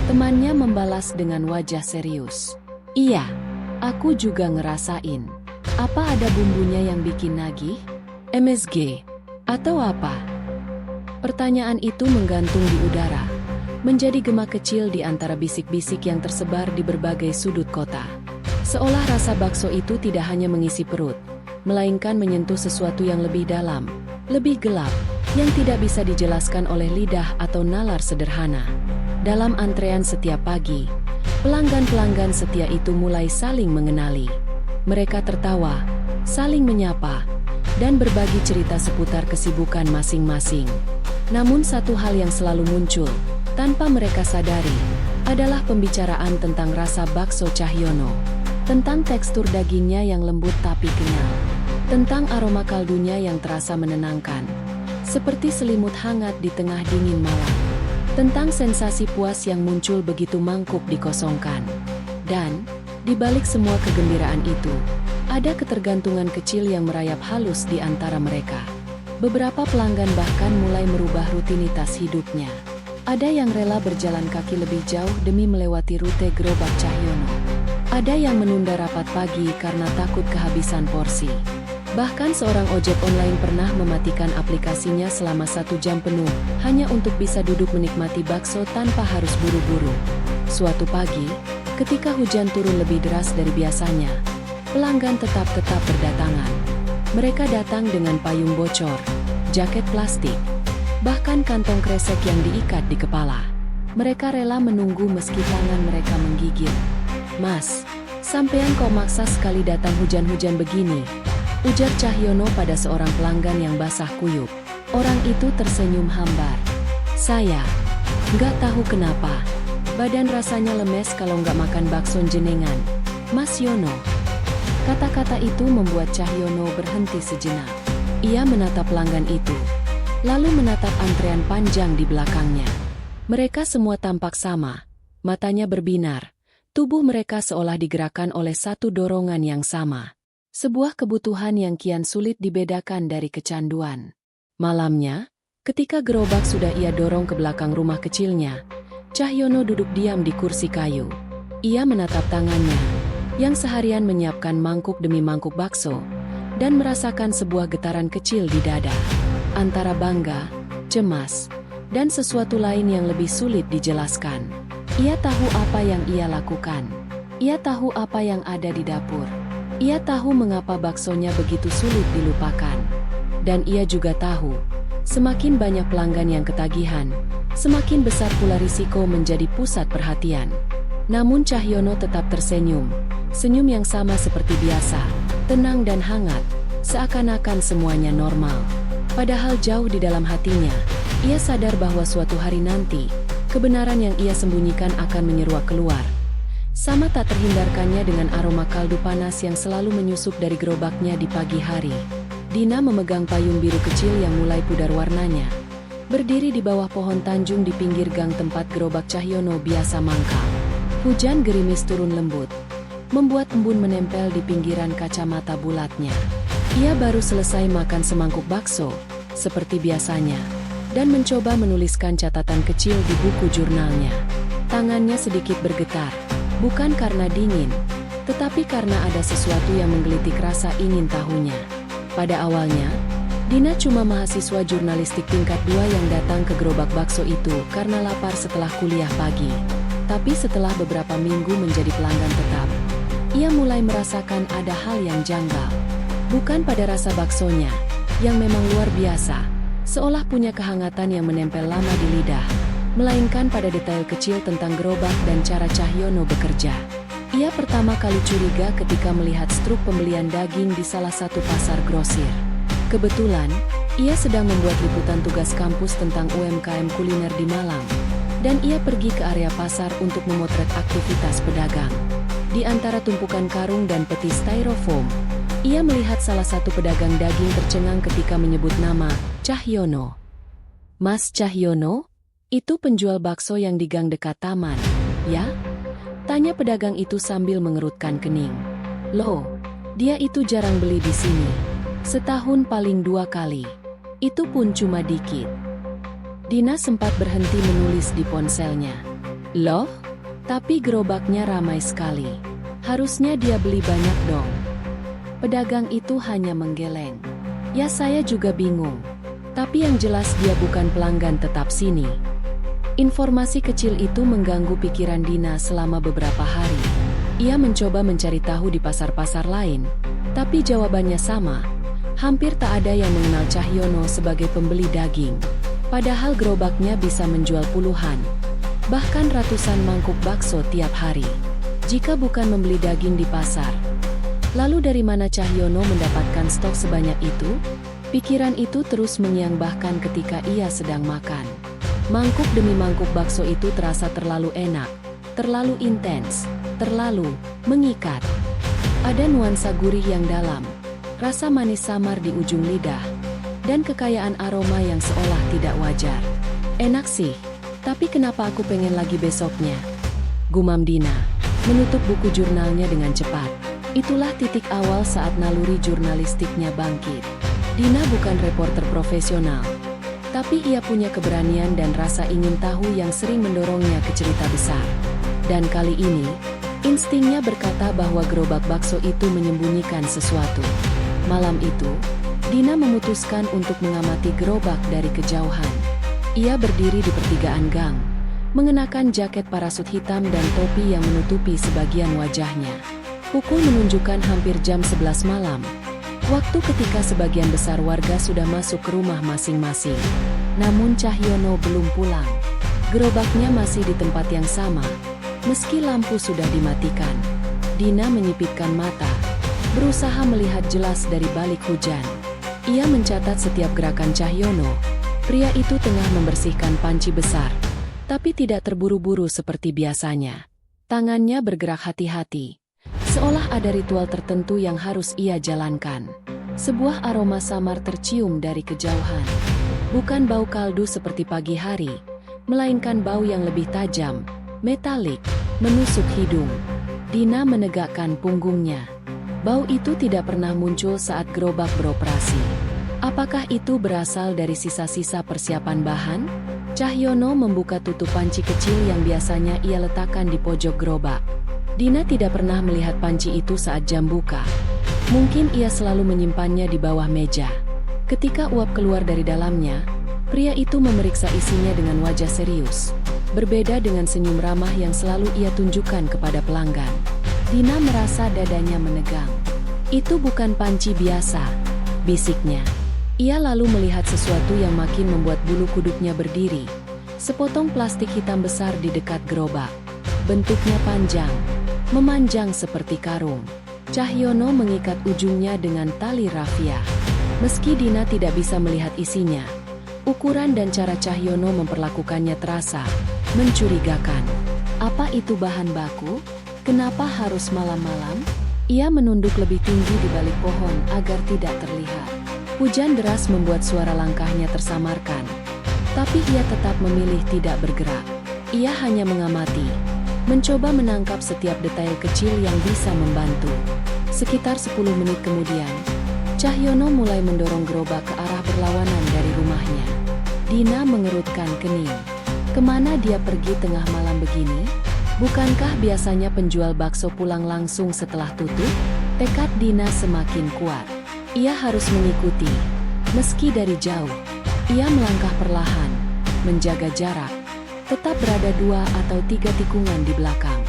Temannya membalas dengan wajah serius. "Iya, aku juga ngerasain. Apa ada bumbunya yang bikin nagih? MSG? Atau apa?" Pertanyaan itu menggantung di udara, menjadi gema kecil di antara bisik-bisik yang tersebar di berbagai sudut kota. Seolah rasa bakso itu tidak hanya mengisi perut, melainkan menyentuh sesuatu yang lebih dalam, lebih gelap, yang tidak bisa dijelaskan oleh lidah atau nalar sederhana. Dalam antrean setiap pagi, pelanggan-pelanggan setia itu mulai saling mengenali. Mereka tertawa, saling menyapa, dan berbagi cerita seputar kesibukan masing-masing. Namun satu hal yang selalu muncul, tanpa mereka sadari, adalah pembicaraan tentang rasa bakso Cahyono. Tentang tekstur dagingnya yang lembut tapi kenyal. Tentang aroma kaldunya yang terasa menenangkan, seperti selimut hangat di tengah dingin malam. Tentang sensasi puas yang muncul begitu mangkuk dikosongkan. Dan, di balik semua kegembiraan itu, ada ketergantungan kecil yang merayap halus di antara mereka. Beberapa pelanggan bahkan mulai merubah rutinitas hidupnya. Ada yang rela berjalan kaki lebih jauh demi melewati rute gerobak Cahyono. Ada yang menunda rapat pagi karena takut kehabisan porsi. Bahkan seorang ojek online pernah mematikan aplikasinya selama 1 jam penuh, hanya untuk bisa duduk menikmati bakso tanpa harus buru-buru. Suatu pagi, ketika hujan turun lebih deras dari biasanya, pelanggan tetap berdatangan. Mereka datang dengan payung bocor, jaket plastik, bahkan kantong kresek yang diikat di kepala. Mereka rela menunggu meski tangan mereka menggigil. "Mas, sampean kok maksa sekali datang hujan-hujan begini?" ujar Cahyono pada seorang pelanggan yang basah kuyup. Orang itu tersenyum hambar. "Saya nggak tahu kenapa. Badan rasanya lemes kalau nggak makan bakso jenengan, Mas Yono." Kata-kata itu membuat Cahyono berhenti sejenak. Ia menatap pelanggan itu, lalu menatap antrean panjang di belakangnya. Mereka semua tampak sama, matanya berbinar, tubuh mereka seolah digerakkan oleh satu dorongan yang sama. Sebuah kebutuhan yang kian sulit dibedakan dari kecanduan. Malamnya, ketika gerobak sudah ia dorong ke belakang rumah kecilnya, Cahyono duduk diam di kursi kayu. Ia menatap tangannya, yang seharian menyiapkan mangkuk demi mangkuk bakso, dan merasakan sebuah getaran kecil di dada. Antara bangga, cemas, dan sesuatu lain yang lebih sulit dijelaskan. Ia tahu apa yang ia lakukan. Ia tahu apa yang ada di dapur. Ia tahu mengapa baksonya begitu sulit dilupakan. Dan ia juga tahu, semakin banyak pelanggan yang ketagihan, semakin besar pula risiko menjadi pusat perhatian. Namun Cahyono tetap tersenyum, senyum yang sama seperti biasa, tenang dan hangat, seakan-akan semuanya normal. Padahal jauh di dalam hatinya, ia sadar bahwa suatu hari nanti, kebenaran yang ia sembunyikan akan menyeruak keluar. Sama tak terhindarkannya dengan aroma kaldu panas yang selalu menyusup dari gerobaknya di pagi hari. Dina memegang payung biru kecil yang mulai pudar warnanya, berdiri di bawah pohon tanjung di pinggir gang tempat gerobak Cahyono biasa mangkal. Hujan gerimis turun lembut, membuat embun menempel di pinggiran kacamata bulatnya. Ia baru selesai makan semangkuk bakso, seperti biasanya, dan mencoba menuliskan catatan kecil di buku jurnalnya. Tangannya sedikit bergetar. Bukan karena dingin, tetapi karena ada sesuatu yang menggelitik rasa ingin tahunya. Pada awalnya, Dina cuma mahasiswa jurnalistik tingkat 2 yang datang ke gerobak bakso itu karena lapar setelah kuliah pagi. Tapi setelah beberapa minggu menjadi pelanggan tetap, ia mulai merasakan ada hal yang janggal. Bukan pada rasa baksonya, yang memang luar biasa, seolah punya kehangatan yang menempel lama di lidah, melainkan pada detail kecil tentang gerobak dan cara Cahyono bekerja. Ia pertama kali curiga ketika melihat struk pembelian daging di salah satu pasar grosir. Kebetulan, ia sedang membuat liputan tugas kampus tentang UMKM kuliner di Malang, dan ia pergi ke area pasar untuk memotret aktivitas pedagang. Di antara tumpukan karung dan peti styrofoam, Ia melihat salah satu pedagang daging tercengang ketika menyebut nama Cahyono. "Mas Cahyono? Itu penjual bakso yang di gang dekat taman, ya?" tanya pedagang itu sambil mengerutkan kening. "Loh, dia itu jarang beli di sini. Setahun paling 2 kali. Itu pun cuma dikit." Dina sempat berhenti menulis di ponselnya. "Loh, tapi gerobaknya ramai sekali. Harusnya dia beli banyak dong." Pedagang itu hanya menggeleng. "Ya saya juga bingung. Tapi yang jelas dia bukan pelanggan tetap sini." Informasi kecil itu mengganggu pikiran Dina selama beberapa hari. Ia mencoba mencari tahu di pasar-pasar lain, tapi jawabannya sama. Hampir tak ada yang mengenal Cahyono sebagai pembeli daging. Padahal gerobaknya bisa menjual puluhan, bahkan ratusan mangkuk bakso tiap hari. Jika bukan membeli daging di pasar, lalu dari mana Cahyono mendapatkan stok sebanyak itu? Pikiran itu terus mengiang bahkan ketika ia sedang makan. Mangkuk demi mangkuk bakso itu terasa terlalu enak, terlalu intens, terlalu mengikat. Ada nuansa gurih yang dalam, rasa manis samar di ujung lidah, dan kekayaan aroma yang seolah tidak wajar. "Enak sih, tapi kenapa aku pengen lagi besoknya?" gumam Dina, menutup buku jurnalnya dengan cepat. Itulah titik awal saat naluri jurnalistiknya bangkit. Dina bukan reporter profesional, tapi ia punya keberanian dan rasa ingin tahu yang sering mendorongnya ke cerita besar. Dan kali ini, instingnya berkata bahwa gerobak bakso itu menyembunyikan sesuatu. Malam itu, Dina memutuskan untuk mengamati gerobak dari kejauhan. Ia berdiri di pertigaan gang, mengenakan jaket parasut hitam dan topi yang menutupi sebagian wajahnya. Pukul menunjukkan hampir jam 11 malam. Waktu ketika sebagian besar warga sudah masuk ke rumah masing-masing. Namun Cahyono belum pulang. Gerobaknya masih di tempat yang sama, meski lampu sudah dimatikan. Dina menyipitkan mata, berusaha melihat jelas dari balik hujan. Ia mencatat setiap gerakan Cahyono. Pria itu tengah membersihkan panci besar, tapi tidak terburu-buru seperti biasanya. Tangannya bergerak hati-hati, seolah ada ritual tertentu yang harus ia jalankan. Sebuah aroma samar tercium dari kejauhan. Bukan bau kaldu seperti pagi hari, melainkan bau yang lebih tajam, metalik, menusuk hidung. Dina menegakkan punggungnya. Bau itu tidak pernah muncul saat gerobak beroperasi. Apakah itu berasal dari sisa-sisa persiapan bahan? Cahyono membuka tutup panci kecil yang biasanya ia letakkan di pojok gerobak. Dina tidak pernah melihat panci itu saat jam buka. Mungkin ia selalu menyimpannya di bawah meja. Ketika uap keluar dari dalamnya, pria itu memeriksa isinya dengan wajah serius. Berbeda dengan senyum ramah yang selalu ia tunjukkan kepada pelanggan. Dina merasa dadanya menegang. "Itu bukan panci biasa," bisiknya. Ia lalu melihat sesuatu yang makin membuat bulu kuduknya berdiri. Sepotong plastik hitam besar di dekat gerobak. Bentuknya panjang, memanjang seperti karung. Cahyono mengikat ujungnya dengan tali rafia. Meski Dina tidak bisa melihat isinya, ukuran dan cara Cahyono memperlakukannya terasa mencurigakan. Apa itu bahan baku? Kenapa harus malam-malam? Ia menunduk lebih tinggi di balik pohon agar tidak terlihat. Hujan deras membuat suara langkahnya tersamarkan. Tapi ia tetap memilih tidak bergerak. Ia hanya mengamati, mencoba menangkap setiap detail kecil yang bisa membantu. Sekitar 10 menit kemudian, Cahyono mulai mendorong gerobak ke arah berlawanan dari rumahnya. Dina mengerutkan kening. Kemana dia pergi tengah malam begini? Bukankah biasanya penjual bakso pulang langsung setelah tutup? Tekad Dina semakin kuat. Ia harus mengikuti, meski dari jauh. Ia melangkah perlahan, menjaga jarak, tetap berada 2 atau 3 tikungan di belakang.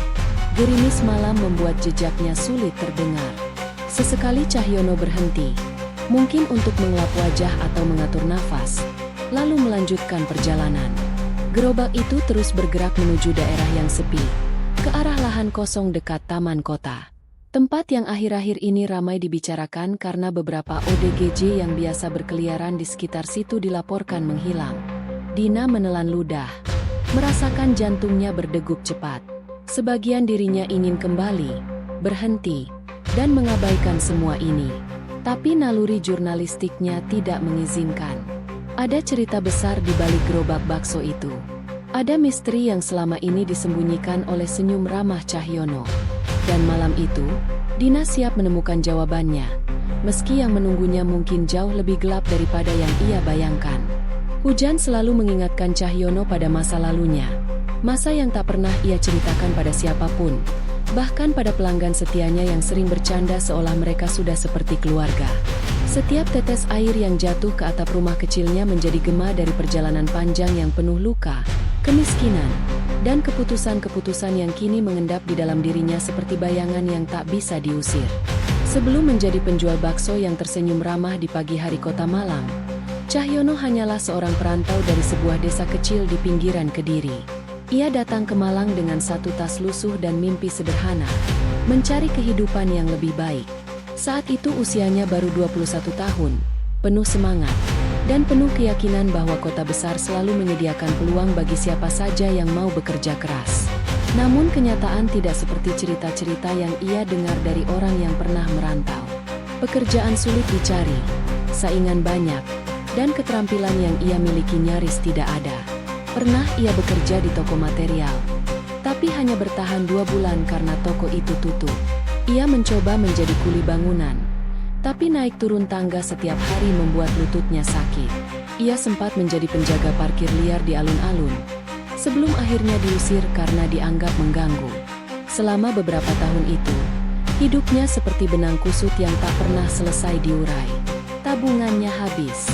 Gerimis malam membuat jejaknya sulit terdengar. Sesekali Cahyono berhenti, mungkin untuk mengelap wajah atau mengatur nafas, lalu melanjutkan perjalanan. Gerobak itu terus bergerak menuju daerah yang sepi, ke arah lahan kosong dekat taman kota. Tempat yang akhir-akhir ini ramai dibicarakan karena beberapa ODGJ yang biasa berkeliaran di sekitar situ dilaporkan menghilang. Dina menelan ludah, merasakan jantungnya berdegup cepat. Sebagian dirinya ingin kembali, berhenti, dan mengabaikan semua ini. Tapi naluri jurnalistiknya tidak mengizinkan. Ada cerita besar di balik gerobak bakso itu. Ada misteri yang selama ini disembunyikan oleh senyum ramah Cahyono. Dan malam itu, Dina siap menemukan jawabannya, meski yang menunggunya mungkin jauh lebih gelap daripada yang ia bayangkan. Hujan selalu mengingatkan Cahyono pada masa lalunya, masa yang tak pernah ia ceritakan pada siapapun, bahkan pada pelanggan setianya yang sering bercanda seolah mereka sudah seperti keluarga. Setiap tetes air yang jatuh ke atap rumah kecilnya menjadi gema dari perjalanan panjang yang penuh luka, kemiskinan, dan keputusan-keputusan yang kini mengendap di dalam dirinya seperti bayangan yang tak bisa diusir. Sebelum menjadi penjual bakso yang tersenyum ramah di pagi hari kota Malang, Cahyono hanyalah seorang perantau dari sebuah desa kecil di pinggiran Kediri. Ia datang ke Malang dengan satu tas lusuh dan mimpi sederhana, mencari kehidupan yang lebih baik. Saat itu usianya baru 21 tahun, penuh semangat, dan penuh keyakinan bahwa kota besar selalu menyediakan peluang bagi siapa saja yang mau bekerja keras. Namun kenyataan tidak seperti cerita-cerita yang ia dengar dari orang yang pernah merantau. Pekerjaan sulit dicari, saingan banyak, dan keterampilan yang ia miliki nyaris tidak ada. Pernah ia bekerja di toko material, tapi hanya bertahan 2 bulan karena toko itu tutup. Ia mencoba menjadi kuli bangunan, tapi naik turun tangga setiap hari membuat lututnya sakit. Ia sempat menjadi penjaga parkir liar di alun-alun, sebelum akhirnya diusir karena dianggap mengganggu. Selama beberapa tahun itu, hidupnya seperti benang kusut yang tak pernah selesai diurai. Tabungannya habis.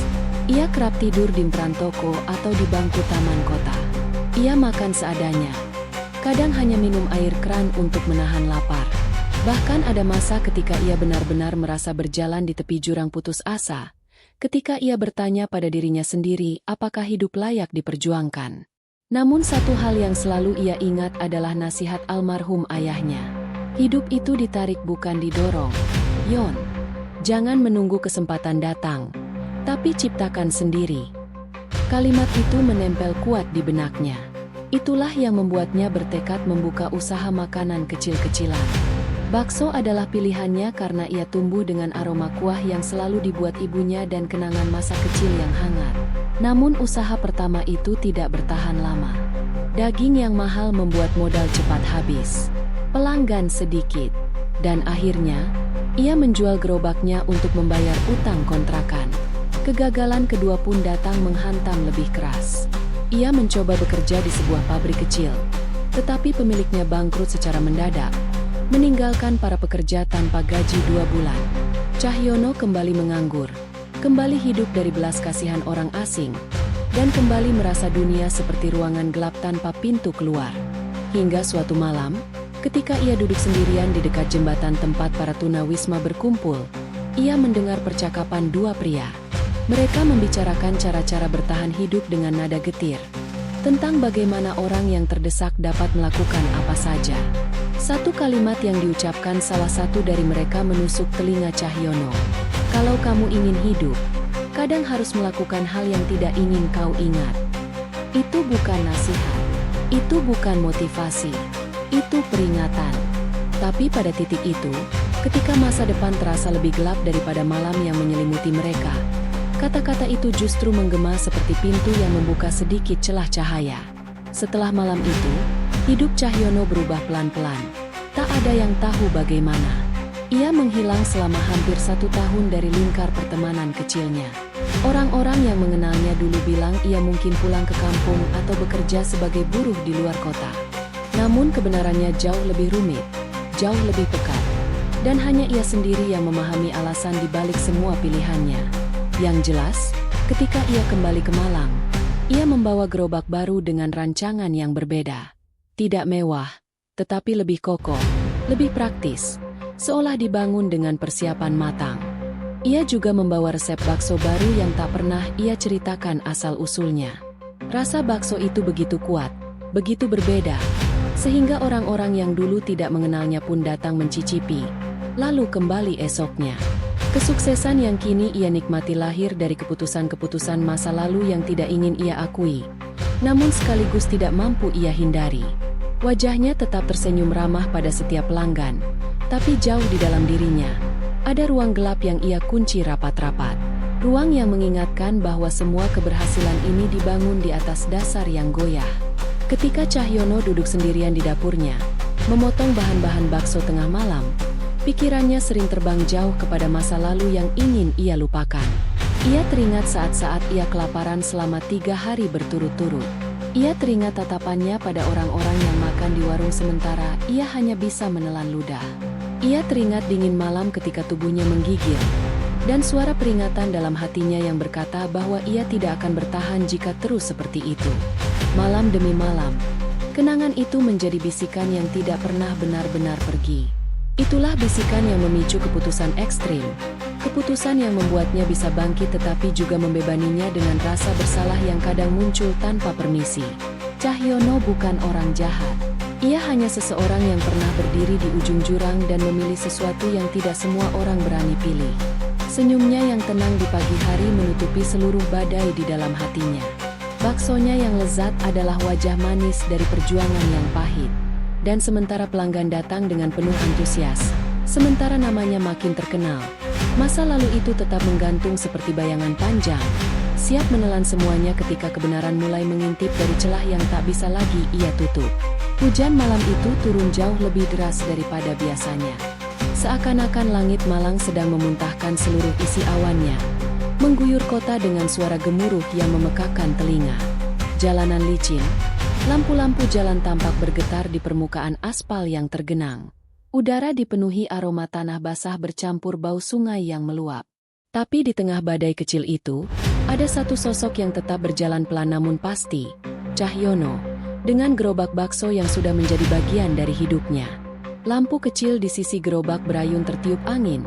Ia kerap tidur di emperan toko atau di bangku taman kota. Ia makan seadanya. Kadang hanya minum air keran untuk menahan lapar. Bahkan ada masa ketika ia benar-benar merasa berjalan di tepi jurang putus asa, ketika ia bertanya pada dirinya sendiri apakah hidup layak diperjuangkan. Namun satu hal yang selalu ia ingat adalah nasihat almarhum ayahnya. Hidup itu ditarik bukan didorong. Yon, jangan menunggu kesempatan datang, tapi ciptakan sendiri. Kalimat itu menempel kuat di benaknya. Itulah yang membuatnya bertekad membuka usaha makanan kecil-kecilan. Bakso adalah pilihannya karena ia tumbuh dengan aroma kuah yang selalu dibuat ibunya dan kenangan masa kecil yang hangat. Namun usaha pertama itu tidak bertahan lama. Daging yang mahal membuat modal cepat habis. Pelanggan sedikit. Dan akhirnya, ia menjual gerobaknya untuk membayar utang kontrakan. Kegagalan kedua pun datang menghantam lebih keras. Ia mencoba bekerja di sebuah pabrik kecil, tetapi pemiliknya bangkrut secara mendadak, meninggalkan para pekerja tanpa gaji 2 bulan. Cahyono kembali menganggur, kembali hidup dari belas kasihan orang asing, dan kembali merasa dunia seperti ruangan gelap tanpa pintu keluar. Hingga suatu malam, ketika ia duduk sendirian di dekat jembatan tempat para tunawisma berkumpul, ia mendengar percakapan 2 pria. Mereka membicarakan cara-cara bertahan hidup dengan nada getir, tentang bagaimana orang yang terdesak dapat melakukan apa saja. Satu kalimat yang diucapkan salah satu dari mereka menusuk telinga Cahyono. Kalau kamu ingin hidup, kadang harus melakukan hal yang tidak ingin kau ingat. Itu bukan nasihat, itu bukan motivasi, itu peringatan. Tapi pada titik itu, ketika masa depan terasa lebih gelap daripada malam yang menyelimuti mereka, kata-kata itu justru menggema seperti pintu yang membuka sedikit celah cahaya. Setelah malam itu, hidup Cahyono berubah pelan-pelan. Tak ada yang tahu bagaimana. Ia menghilang selama hampir 1 tahun dari lingkar pertemanan kecilnya. Orang-orang yang mengenalnya dulu bilang ia mungkin pulang ke kampung atau bekerja sebagai buruh di luar kota. Namun kebenarannya jauh lebih rumit, jauh lebih pekat. Dan hanya ia sendiri yang memahami alasan di balik semua pilihannya. Yang jelas, ketika ia kembali ke Malang, ia membawa gerobak baru dengan rancangan yang berbeda. Tidak mewah, tetapi lebih kokoh, lebih praktis, seolah dibangun dengan persiapan matang. Ia juga membawa resep bakso baru yang tak pernah ia ceritakan asal-usulnya. Rasa bakso itu begitu kuat, begitu berbeda, sehingga orang-orang yang dulu tidak mengenalnya pun datang mencicipi, lalu kembali esoknya. Kesuksesan yang kini ia nikmati lahir dari keputusan-keputusan masa lalu yang tidak ingin ia akui, namun sekaligus tidak mampu ia hindari. Wajahnya tetap tersenyum ramah pada setiap pelanggan, Tapi jauh di dalam dirinya, ada ruang gelap yang ia kunci rapat-rapat. Ruang yang mengingatkan bahwa semua keberhasilan ini dibangun di atas dasar yang goyah. Ketika Cahyono duduk sendirian di dapurnya, memotong bahan-bahan bakso tengah malam, pikirannya sering terbang jauh kepada masa lalu yang ingin ia lupakan. Ia teringat saat-saat ia kelaparan selama 3 hari berturut-turut. Ia teringat tatapannya pada orang-orang yang makan di warung sementara ia hanya bisa menelan ludah. Ia teringat dingin malam ketika tubuhnya menggigil, dan suara peringatan dalam hatinya yang berkata bahwa ia tidak akan bertahan jika terus seperti itu. Malam demi malam, kenangan itu menjadi bisikan yang tidak pernah benar-benar pergi. Itulah bisikan yang memicu keputusan ekstrim. Keputusan yang membuatnya bisa bangkit tetapi juga membebaninya dengan rasa bersalah yang kadang muncul tanpa permisi. Cahyono bukan orang jahat. Ia hanya seseorang yang pernah berdiri di ujung jurang dan memilih sesuatu yang tidak semua orang berani pilih. Senyumnya yang tenang di pagi hari menutupi seluruh badai di dalam hatinya. Baksonya yang lezat adalah wajah manis dari perjuangan yang pahit. Dan sementara pelanggan datang dengan penuh antusias, sementara namanya makin terkenal, masa lalu itu tetap menggantung seperti bayangan panjang, siap menelan semuanya ketika kebenaran mulai mengintip dari celah yang tak bisa lagi ia tutup. Hujan malam itu turun jauh lebih deras daripada biasanya. Seakan-akan langit malang sedang memuntahkan seluruh isi awannya, mengguyur kota dengan suara gemuruh yang memekakkan telinga. Jalanan licin, lampu-lampu jalan tampak bergetar di permukaan aspal yang tergenang. Udara dipenuhi aroma tanah basah bercampur bau sungai yang meluap. Tapi di tengah badai kecil itu, ada satu sosok yang tetap berjalan pelan namun pasti, Cahyono, dengan gerobak bakso yang sudah menjadi bagian dari hidupnya. Lampu kecil di sisi gerobak berayun tertiup angin.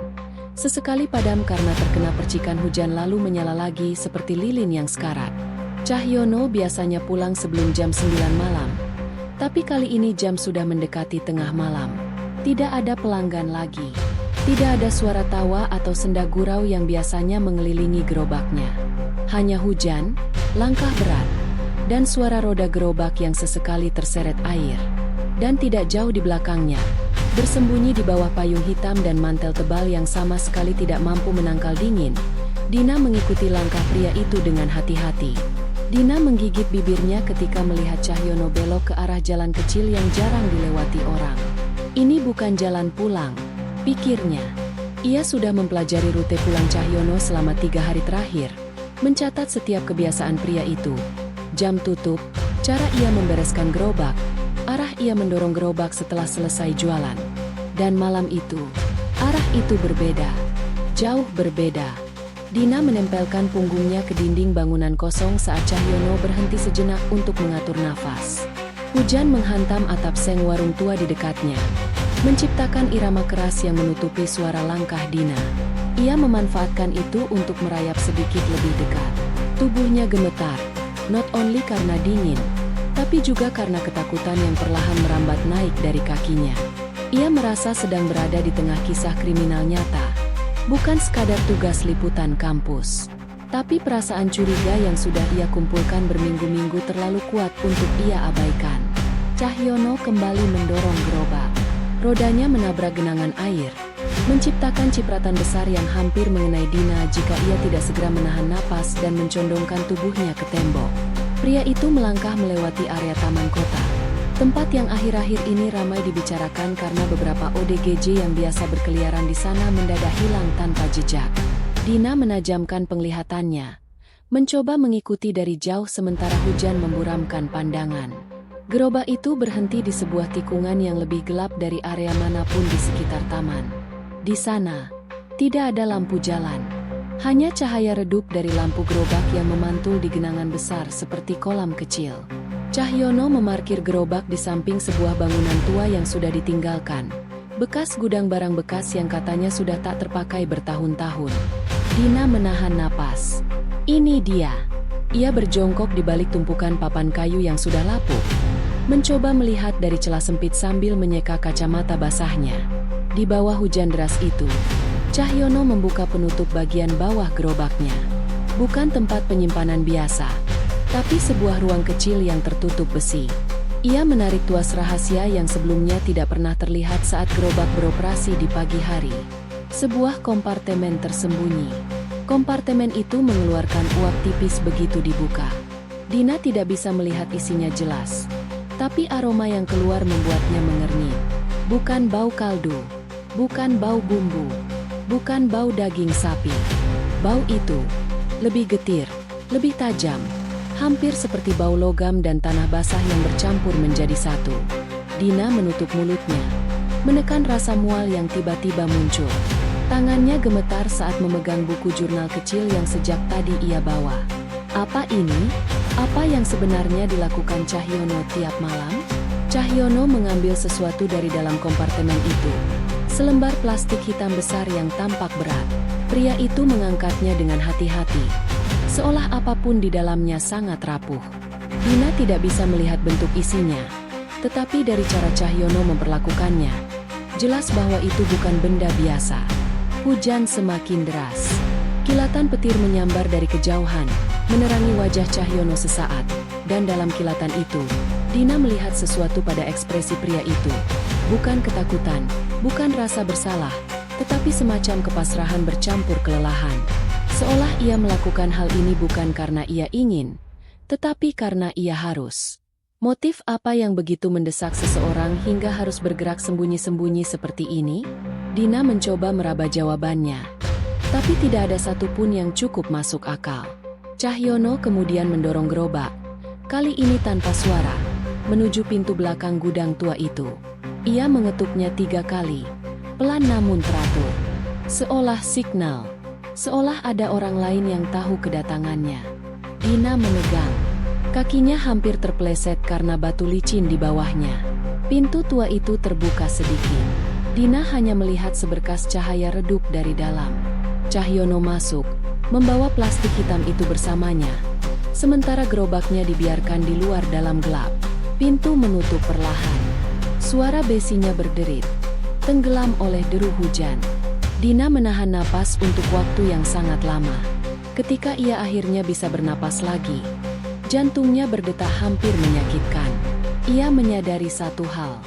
Sesekali padam karena terkena percikan hujan lalu menyala lagi seperti lilin yang sekarat. Cahyono biasanya pulang sebelum jam 9 malam. Tapi kali ini jam sudah mendekati tengah malam. Tidak ada pelanggan lagi. Tidak ada suara tawa atau senda gurau yang biasanya mengelilingi gerobaknya. Hanya hujan, langkah berat, dan suara roda gerobak yang sesekali terseret air. Dan tidak jauh di belakangnya, bersembunyi di bawah payung hitam dan mantel tebal yang sama sekali tidak mampu menangkal dingin, Dina mengikuti langkah pria itu dengan hati-hati. Dina menggigit bibirnya ketika melihat Cahyono belok ke arah jalan kecil yang jarang dilewati orang. Ini bukan jalan pulang, pikirnya. Ia sudah mempelajari rute pulang Cahyono selama 3 hari terakhir, mencatat setiap kebiasaan pria itu. Jam tutup, cara ia membereskan gerobak, arah ia mendorong gerobak setelah selesai jualan. Dan malam itu, arah itu berbeda. Jauh berbeda. Dina menempelkan punggungnya ke dinding bangunan kosong saat Cahyono berhenti sejenak untuk mengatur nafas. Hujan menghantam atap seng warung tua di dekatnya, menciptakan irama keras yang menutupi suara langkah Dina. Ia memanfaatkan itu untuk merayap sedikit lebih dekat. Tubuhnya gemetar, not only karena dingin, tapi juga karena ketakutan yang perlahan merambat naik dari kakinya. Ia merasa sedang berada di tengah kisah kriminal nyata, bukan sekadar tugas liputan kampus. Tapi perasaan curiga yang sudah ia kumpulkan berminggu-minggu terlalu kuat untuk ia abaikan. Cahyono kembali mendorong gerobak. Rodanya menabrak genangan air, menciptakan cipratan besar yang hampir mengenai Dina jika ia tidak segera menahan napas dan mencondongkan tubuhnya ke tembok. Pria itu melangkah melewati area taman kota, tempat yang akhir-akhir ini ramai dibicarakan karena beberapa ODGJ yang biasa berkeliaran di sana mendadak hilang tanpa jejak. Dina menajamkan penglihatannya, mencoba mengikuti dari jauh sementara hujan memburamkan pandangan. Gerobak itu berhenti di sebuah tikungan yang lebih gelap dari area manapun di sekitar taman. Di sana, tidak ada lampu jalan. Hanya cahaya redup dari lampu gerobak yang memantul di genangan besar seperti kolam kecil. Cahyono memarkir gerobak di samping sebuah bangunan tua yang sudah ditinggalkan. Bekas gudang barang bekas yang katanya sudah tak terpakai bertahun-tahun. Dina menahan napas. Ini dia. Ia berjongkok di balik tumpukan papan kayu yang sudah lapuk, mencoba melihat dari celah sempit sambil menyeka kacamata basahnya. Di bawah hujan deras itu, Cahyono membuka penutup bagian bawah gerobaknya. Bukan tempat penyimpanan biasa, tapi sebuah ruang kecil yang tertutup besi. Ia menarik tuas rahasia yang sebelumnya tidak pernah terlihat saat gerobak beroperasi di pagi hari. Sebuah kompartemen tersembunyi. Kompartemen itu mengeluarkan uap tipis begitu dibuka. Dina tidak bisa melihat isinya jelas. Tapi aroma yang keluar membuatnya mengernyit. Bukan bau kaldu. Bukan bau bumbu. Bukan bau daging sapi. Bau itu lebih getir, lebih tajam. Hampir seperti bau logam dan tanah basah yang bercampur menjadi satu. Dina menutup mulutnya, menekan rasa mual yang tiba-tiba muncul. Tangannya gemetar saat memegang buku jurnal kecil yang sejak tadi ia bawa. Apa ini? Apa yang sebenarnya dilakukan Cahyono tiap malam? Cahyono mengambil sesuatu dari dalam kompartemen itu. Selembar plastik hitam besar yang tampak berat. Pria itu mengangkatnya dengan hati-hati. Seolah apapun di dalamnya sangat rapuh. Dina tidak bisa melihat bentuk isinya, tetapi dari cara Cahyono memperlakukannya, jelas bahwa itu bukan benda biasa. Hujan semakin deras. Kilatan petir menyambar dari kejauhan, menerangi wajah Cahyono sesaat, dan dalam kilatan itu, Dina melihat sesuatu pada ekspresi pria itu. Bukan ketakutan, bukan rasa bersalah, tetapi semacam kepasrahan bercampur kelelahan. Seolah ia melakukan hal ini bukan karena ia ingin, tetapi karena ia harus. Motif apa yang begitu mendesak seseorang hingga harus bergerak sembunyi-sembunyi seperti ini? Dina mencoba meraba jawabannya. Tapi tidak ada satupun yang cukup masuk akal. Cahyono kemudian mendorong gerobak, kali ini tanpa suara, menuju pintu belakang gudang tua itu. Ia mengetuknya 3 kali, pelan namun teratur. Seolah signal. Seolah ada orang lain yang tahu kedatangannya. Dina menegang. Kakinya hampir terpeleset karena batu licin di bawahnya. Pintu tua itu terbuka sedikit. Dina hanya melihat seberkas cahaya redup dari dalam. Cahyono masuk, membawa plastik hitam itu bersamanya. Sementara gerobaknya dibiarkan di luar dalam gelap. Pintu menutup perlahan. Suara besinya berderit, tenggelam oleh deru hujan. Dina menahan napas untuk waktu yang sangat lama. Ketika ia akhirnya bisa bernapas lagi, jantungnya berdetak hampir menyakitkan. Ia menyadari satu hal.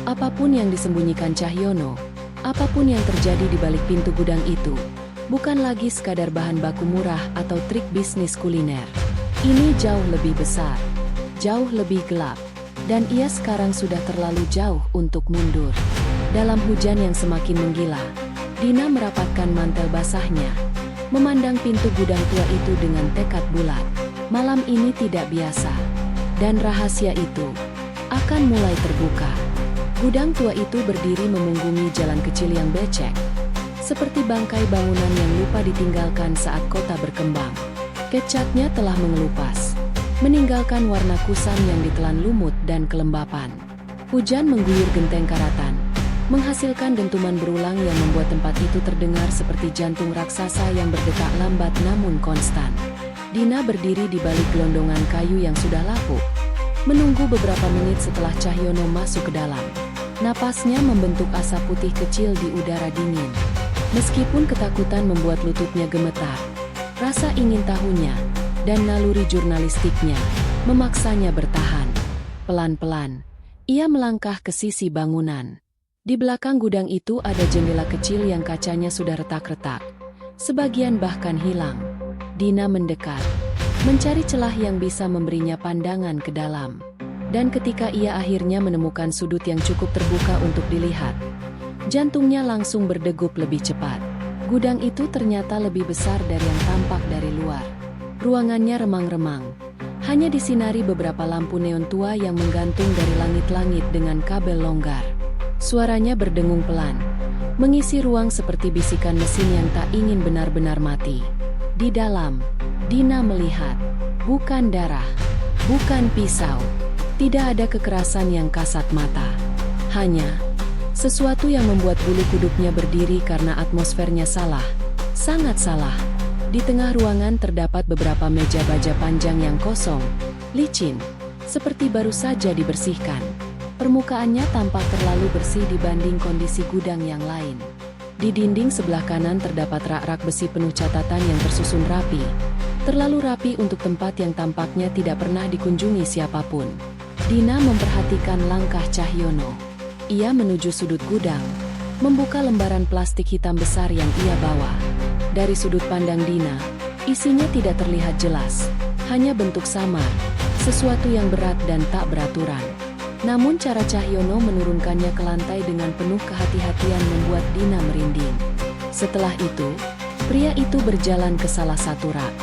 Apapun yang disembunyikan Cahyono, apapun yang terjadi di balik pintu gudang itu, bukan lagi sekadar bahan baku murah atau trik bisnis kuliner. Ini jauh lebih besar, jauh lebih gelap, dan ia sekarang sudah terlalu jauh untuk mundur. Dalam hujan yang semakin menggila, Dina merapatkan mantel basahnya, memandang pintu gudang tua itu dengan tekad bulat. Malam ini tidak biasa, dan rahasia itu akan mulai terbuka. Gudang tua itu berdiri memunggungi jalan kecil yang becek, seperti bangkai bangunan yang lupa ditinggalkan saat kota berkembang. Kecatnya telah mengelupas, meninggalkan warna kusam yang ditelan lumut dan kelembapan. Hujan mengguyur genteng karatan, menghasilkan dentuman berulang yang membuat tempat itu terdengar seperti jantung raksasa yang berdetak lambat namun konstan. Dina berdiri di balik gelondongan kayu yang sudah lapuk, menunggu beberapa menit setelah Cahyono masuk ke dalam. Napasnya membentuk asap putih kecil di udara dingin. Meskipun ketakutan membuat lututnya gemetar, rasa ingin tahunya dan naluri jurnalistiknya memaksanya bertahan. Pelan-pelan, ia melangkah ke sisi bangunan. Di belakang gudang itu ada jendela kecil yang kacanya sudah retak-retak, sebagian bahkan hilang. Dina mendekat, mencari celah yang bisa memberinya pandangan ke dalam. Dan ketika ia akhirnya menemukan sudut yang cukup terbuka untuk dilihat, jantungnya langsung berdegup lebih cepat. Gudang itu ternyata lebih besar dari yang tampak dari luar. Ruangannya remang-remang, hanya disinari beberapa lampu neon tua yang menggantung dari langit-langit dengan kabel longgar. Suaranya berdengung pelan, mengisi ruang seperti bisikan mesin yang tak ingin benar-benar mati. Di dalam, Dina melihat, bukan darah, bukan pisau, tidak ada kekerasan yang kasat mata. Hanya sesuatu yang membuat bulu kuduknya berdiri karena atmosfernya salah, sangat salah. Di tengah ruangan terdapat beberapa meja baja panjang yang kosong, licin, seperti baru saja dibersihkan. Permukaannya tampak terlalu bersih dibanding kondisi gudang yang lain. Di dinding sebelah kanan terdapat rak-rak besi penuh catatan yang tersusun rapi. Terlalu rapi untuk tempat yang tampaknya tidak pernah dikunjungi siapapun. Dina memperhatikan langkah Cahyono. Ia menuju sudut gudang, membuka lembaran plastik hitam besar yang ia bawa. Dari sudut pandang Dina, isinya tidak terlihat jelas, hanya bentuk samar, sesuatu yang berat dan tak beraturan. Namun cara Cahyono menurunkannya ke lantai dengan penuh kehati-hatian membuat Dina merinding. Setelah itu, pria itu berjalan ke salah satu rak.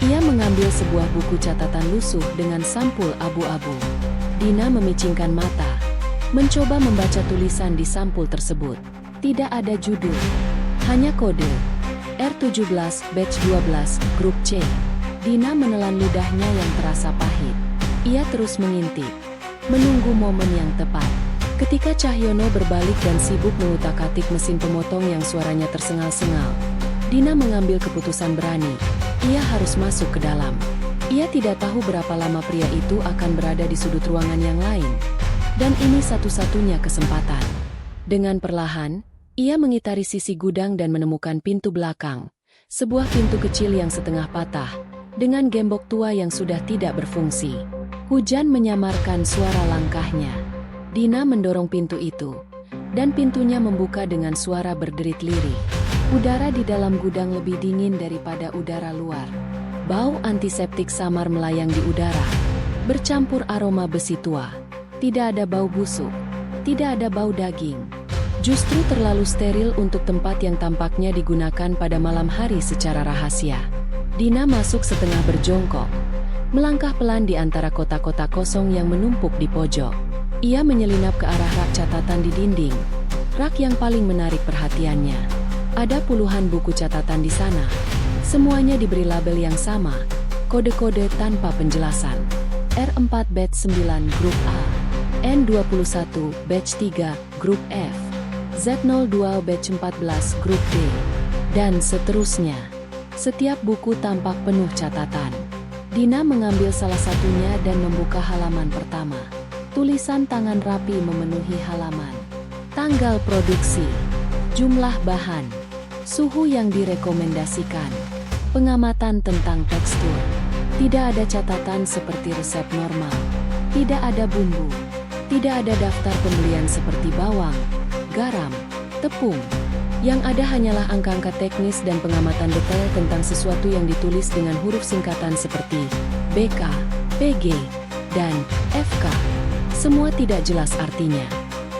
Ia mengambil sebuah buku catatan lusuh dengan sampul abu-abu. Dina memicingkan mata, mencoba membaca tulisan di sampul tersebut. Tidak ada judul, hanya kode. R17, batch 12, grup C. Dina menelan ludahnya yang terasa pahit. Ia terus mengintip, menunggu momen yang tepat. Ketika Cahyono berbalik dan sibuk mengutak-atik mesin pemotong yang suaranya tersengal-sengal, Dina mengambil keputusan berani. Ia harus masuk ke dalam. Ia tidak tahu berapa lama pria itu akan berada di sudut ruangan yang lain. Dan ini satu-satunya kesempatan. Dengan perlahan, ia mengitari sisi gudang dan menemukan pintu belakang. Sebuah pintu kecil yang setengah patah, dengan gembok tua yang sudah tidak berfungsi. Hujan menyamarkan suara langkahnya. Dina mendorong pintu itu, dan pintunya membuka dengan suara berderit lirih. Udara di dalam gudang lebih dingin daripada udara luar. Bau antiseptik samar melayang di udara, bercampur aroma besi tua. Tidak ada bau busuk, tidak ada bau daging. Justru terlalu steril untuk tempat yang tampaknya digunakan pada malam hari secara rahasia. Dina masuk setengah berjongkok, melangkah pelan di antara kotak-kotak kosong yang menumpuk di pojok. Ia menyelinap ke arah rak catatan di dinding, rak yang paling menarik perhatiannya. Ada puluhan buku catatan di sana. Semuanya diberi label yang sama, kode-kode tanpa penjelasan. R4 batch 9 grup A, N21 batch 3 grup F, Z02 batch 14 grup D, dan seterusnya. Setiap buku tampak penuh catatan. Dina mengambil salah satunya dan membuka halaman pertama. Tulisan tangan rapi memenuhi halaman. Tanggal produksi, jumlah bahan, suhu yang direkomendasikan, pengamatan tentang tekstur. Tidak ada catatan seperti resep normal. Tidak ada bumbu. Tidak ada daftar pembelian seperti bawang, garam, tepung. Yang ada hanyalah angka-angka teknis dan pengamatan detail tentang sesuatu yang ditulis dengan huruf singkatan seperti BK, PG, dan FK. Semua tidak jelas artinya.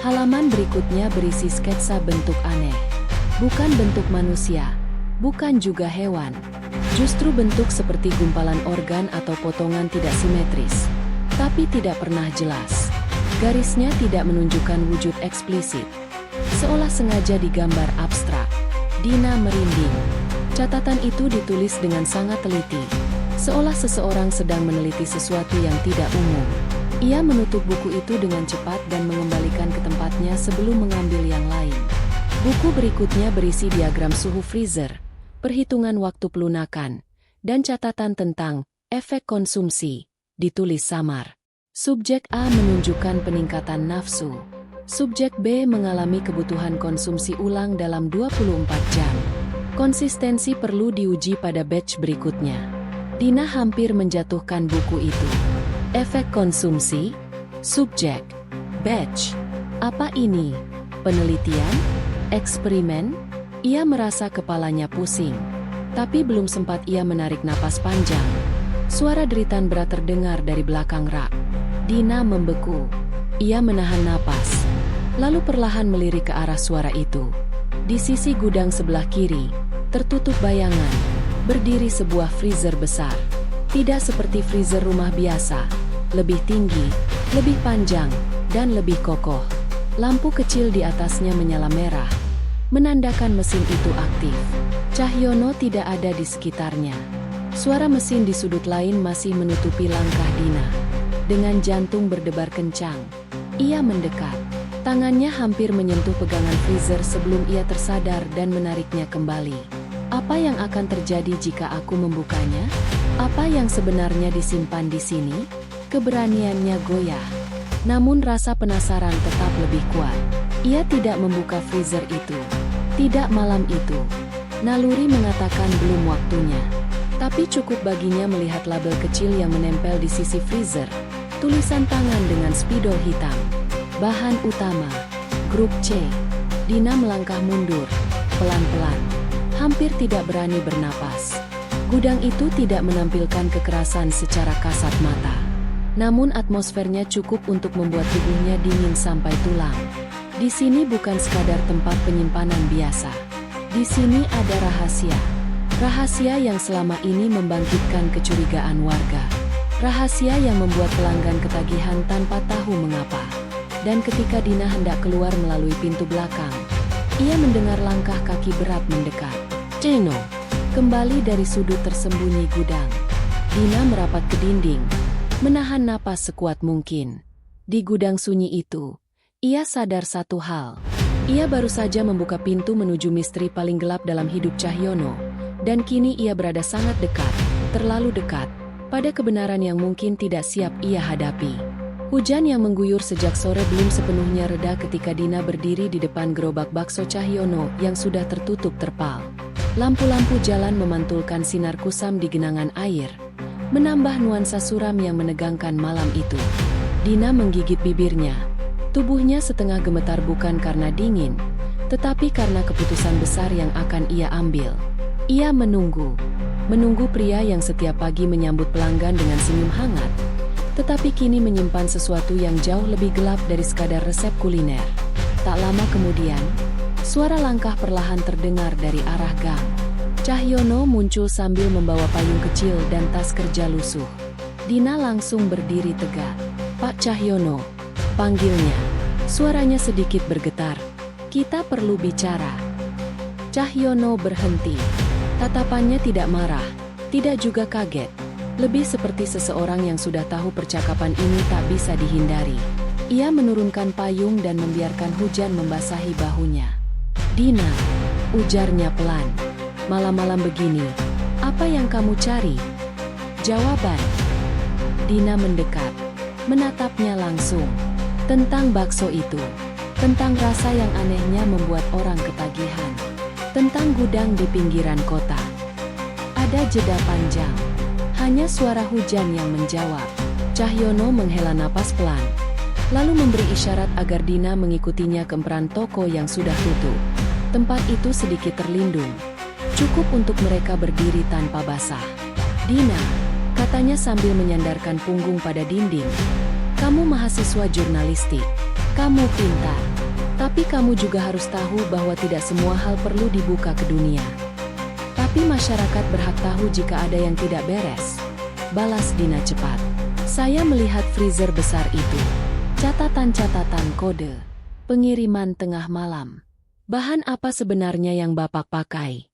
Halaman berikutnya berisi sketsa bentuk aneh. Bukan bentuk manusia, bukan juga hewan. Justru bentuk seperti gumpalan organ atau potongan tidak simetris, tapi tidak pernah jelas. Garisnya tidak menunjukkan wujud eksplisit, seolah sengaja digambar abstrak. Dina merinding. Catatan itu ditulis dengan sangat teliti, seolah seseorang sedang meneliti sesuatu yang tidak umum. Ia menutup buku itu dengan cepat dan mengembalikan ke tempatnya sebelum mengambil yang lain. Buku berikutnya berisi diagram suhu freezer, perhitungan waktu pelunakan, dan catatan tentang efek konsumsi, ditulis samar. Subjek A menunjukkan peningkatan nafsu. Subjek B mengalami kebutuhan konsumsi ulang dalam 24 jam. Konsistensi perlu diuji pada batch berikutnya. Dina hampir menjatuhkan buku itu. Efek konsumsi, subjek, batch. Apa ini? Penelitian? Eksperimen? Ia merasa kepalanya pusing. Tapi belum sempat ia menarik napas panjang. Suara deritan berat terdengar dari belakang rak. Dina membeku. Ia menahan napas, lalu perlahan melirik ke arah suara itu. Di sisi gudang sebelah kiri, tertutup bayangan, berdiri sebuah freezer besar. Tidak seperti freezer rumah biasa, lebih tinggi, lebih panjang, dan lebih kokoh. Lampu kecil di atasnya menyala merah, menandakan mesin itu aktif. Cahyono tidak ada di sekitarnya. Suara mesin di sudut lain masih menutupi langkah Dina. Dengan jantung berdebar kencang, ia mendekat. Tangannya hampir menyentuh pegangan freezer sebelum ia tersadar dan menariknya kembali. Apa yang akan terjadi jika aku membukanya? Apa yang sebenarnya disimpan di sini? Keberaniannya goyah. Namun rasa penasaran tetap lebih kuat. Ia tidak membuka freezer itu. Tidak malam itu. Naluri mengatakan belum waktunya. Tapi cukup baginya melihat label kecil yang menempel di sisi freezer. Tulisan tangan dengan spidol hitam. Bahan utama. Grup C. Dina melangkah mundur, pelan-pelan. Hampir tidak berani bernapas. Gudang itu tidak menampilkan kekerasan secara kasat mata. Namun atmosfernya cukup untuk membuat tubuhnya dingin sampai tulang. Di sini bukan sekadar tempat penyimpanan biasa. Di sini ada rahasia. Rahasia yang selama ini membangkitkan kecurigaan warga. Rahasia yang membuat pelanggan ketagihan tanpa tahu mengapa. Dan ketika Dina hendak keluar melalui pintu belakang, ia mendengar langkah kaki berat mendekat. Ceno, kembali dari sudut tersembunyi gudang. Dina merapat ke dinding, menahan napas sekuat mungkin. Di gudang sunyi itu, ia sadar satu hal. Ia baru saja membuka pintu menuju misteri paling gelap dalam hidup Cahyono, dan kini ia berada sangat dekat, terlalu dekat, pada kebenaran yang mungkin tidak siap ia hadapi. Hujan yang mengguyur sejak sore belum sepenuhnya reda ketika Dina berdiri di depan gerobak bakso Cahyono yang sudah tertutup terpal. Lampu-lampu jalan memantulkan sinar kusam di genangan air, menambah nuansa suram yang menegangkan malam itu. Dina menggigit bibirnya. Tubuhnya setengah gemetar bukan karena dingin, tetapi karena keputusan besar yang akan ia ambil. Ia menunggu pria yang setiap pagi menyambut pelanggan dengan senyum hangat, tetapi kini menyimpan sesuatu yang jauh lebih gelap dari sekadar resep kuliner. Tak lama kemudian, suara langkah perlahan terdengar dari arah gang. Cahyono muncul sambil membawa payung kecil dan tas kerja lusuh. Dina langsung berdiri tegak. "Pak Cahyono," panggilnya. Suaranya sedikit bergetar. "Kita perlu bicara." Cahyono berhenti. Tatapannya tidak marah, tidak juga kaget. Lebih seperti seseorang yang sudah tahu percakapan ini tak bisa dihindari. Ia menurunkan payung dan membiarkan hujan membasahi bahunya. "Dina," ujarnya pelan. "Malam-malam begini, apa yang kamu cari?" "Jawaban." Dina mendekat, menatapnya langsung. Tentang bakso itu, tentang rasa yang anehnya membuat orang ketagihan, tentang gudang di pinggiran kota. Ada jeda panjang. Hanya suara hujan yang menjawab. Cahyono menghela napas pelan, lalu memberi isyarat agar Dina mengikutinya ke emperan toko yang sudah tutup. Tempat itu sedikit terlindung, cukup untuk mereka berdiri tanpa basah. "Dina," katanya sambil menyandarkan punggung pada dinding, "kamu mahasiswa jurnalistik, kamu pintar, tapi kamu juga harus tahu bahwa tidak semua hal perlu dibuka ke dunia. Tapi masyarakat berhak tahu jika ada yang tidak beres." Balas Dina cepat. "Saya melihat freezer besar itu. Catatan-catatan kode. Pengiriman tengah malam. Bahan apa sebenarnya yang Bapak pakai?"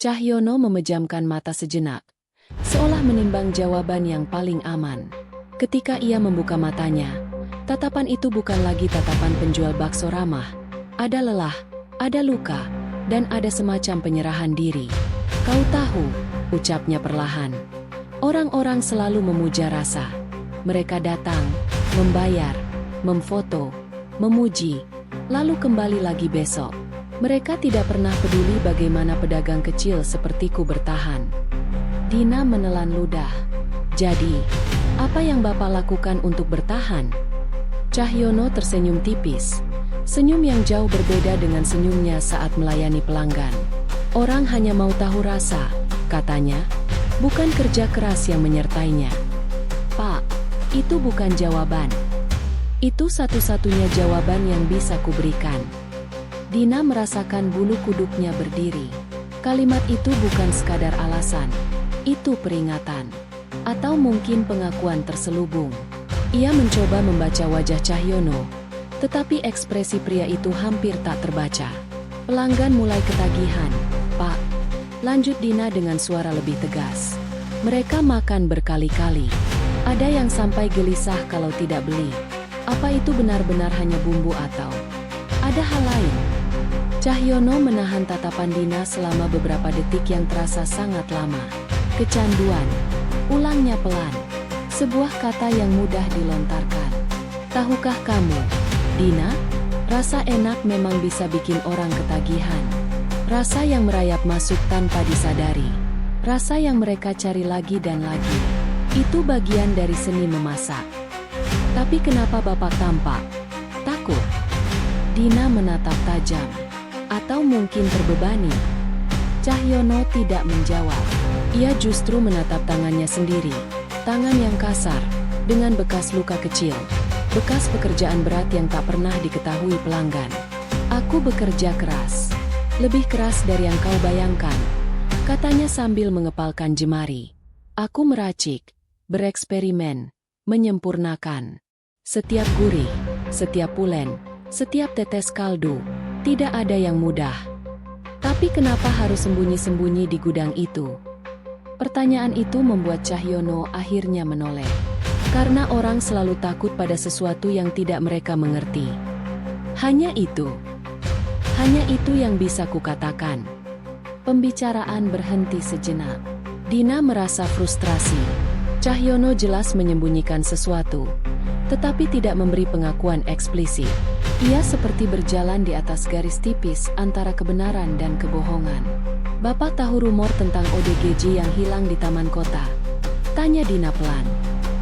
Cahyono memejamkan mata sejenak, seolah menimbang jawaban yang paling aman. Ketika ia membuka matanya, tatapan itu bukan lagi tatapan penjual bakso ramah. Ada lelah, ada luka, dan ada semacam penyerahan diri. "Kau tahu," ucapnya perlahan, "orang-orang selalu memuja rasa. Mereka datang, membayar, memfoto, memuji, lalu kembali lagi besok. Mereka tidak pernah peduli bagaimana pedagang kecil sepertiku bertahan." Dina menelan ludah. "Jadi, apa yang Bapak lakukan untuk bertahan?" Cahyono tersenyum tipis. Senyum yang jauh berbeda dengan senyumnya saat melayani pelanggan. "Orang hanya mau tahu rasa," katanya, "bukan kerja keras yang menyertainya." "Pak, itu bukan jawaban. Itu satu-satunya jawaban yang bisa kuberikan." Dina merasakan bulu kuduknya berdiri. Kalimat itu bukan sekadar alasan. Itu peringatan. Atau mungkin pengakuan terselubung. Ia mencoba membaca wajah Cahyono, tetapi ekspresi pria itu hampir tak terbaca. Pelanggan mulai ketagihan. "Pak," lanjut Dina dengan suara lebih tegas, "mereka makan berkali-kali. Ada yang sampai gelisah kalau tidak beli. Apa itu benar-benar hanya bumbu atau ada hal lain?" Cahyono menahan tatapan Dina selama beberapa detik yang terasa sangat lama. "Kecanduan," ulangnya pelan. Sebuah kata yang mudah dilontarkan. "Tahukah kamu, Dina, rasa enak memang bisa bikin orang ketagihan. Rasa yang merayap masuk tanpa disadari. Rasa yang mereka cari lagi dan lagi. Itu bagian dari seni memasak." Tapi kenapa Bapak tampak takut? Dina menatap tajam. Atau mungkin terbebani? Cahyono tidak menjawab. Ia justru menatap tangannya sendiri. Tangan yang kasar, dengan bekas luka kecil. Bekas pekerjaan berat yang tak pernah diketahui pelanggan. Aku bekerja keras. Lebih keras dari yang kau bayangkan, katanya sambil mengepalkan jemari. Aku meracik, bereksperimen, menyempurnakan. Setiap gurih, setiap pulen, setiap tetes kaldu, tidak ada yang mudah. Tapi kenapa harus sembunyi-sembunyi di gudang itu? Pertanyaan itu membuat Cahyono akhirnya menoleh. Karena orang selalu takut pada sesuatu yang tidak mereka mengerti. Hanya itu yang bisa kukatakan. Pembicaraan berhenti sejenak. Dina merasa frustrasi. Cahyono jelas menyembunyikan sesuatu, tetapi tidak memberi pengakuan eksplisit. Ia seperti berjalan di atas garis tipis antara kebenaran dan kebohongan. Bapak tahu rumor tentang ODGJ yang hilang di taman kota? Tanya Dina pelan.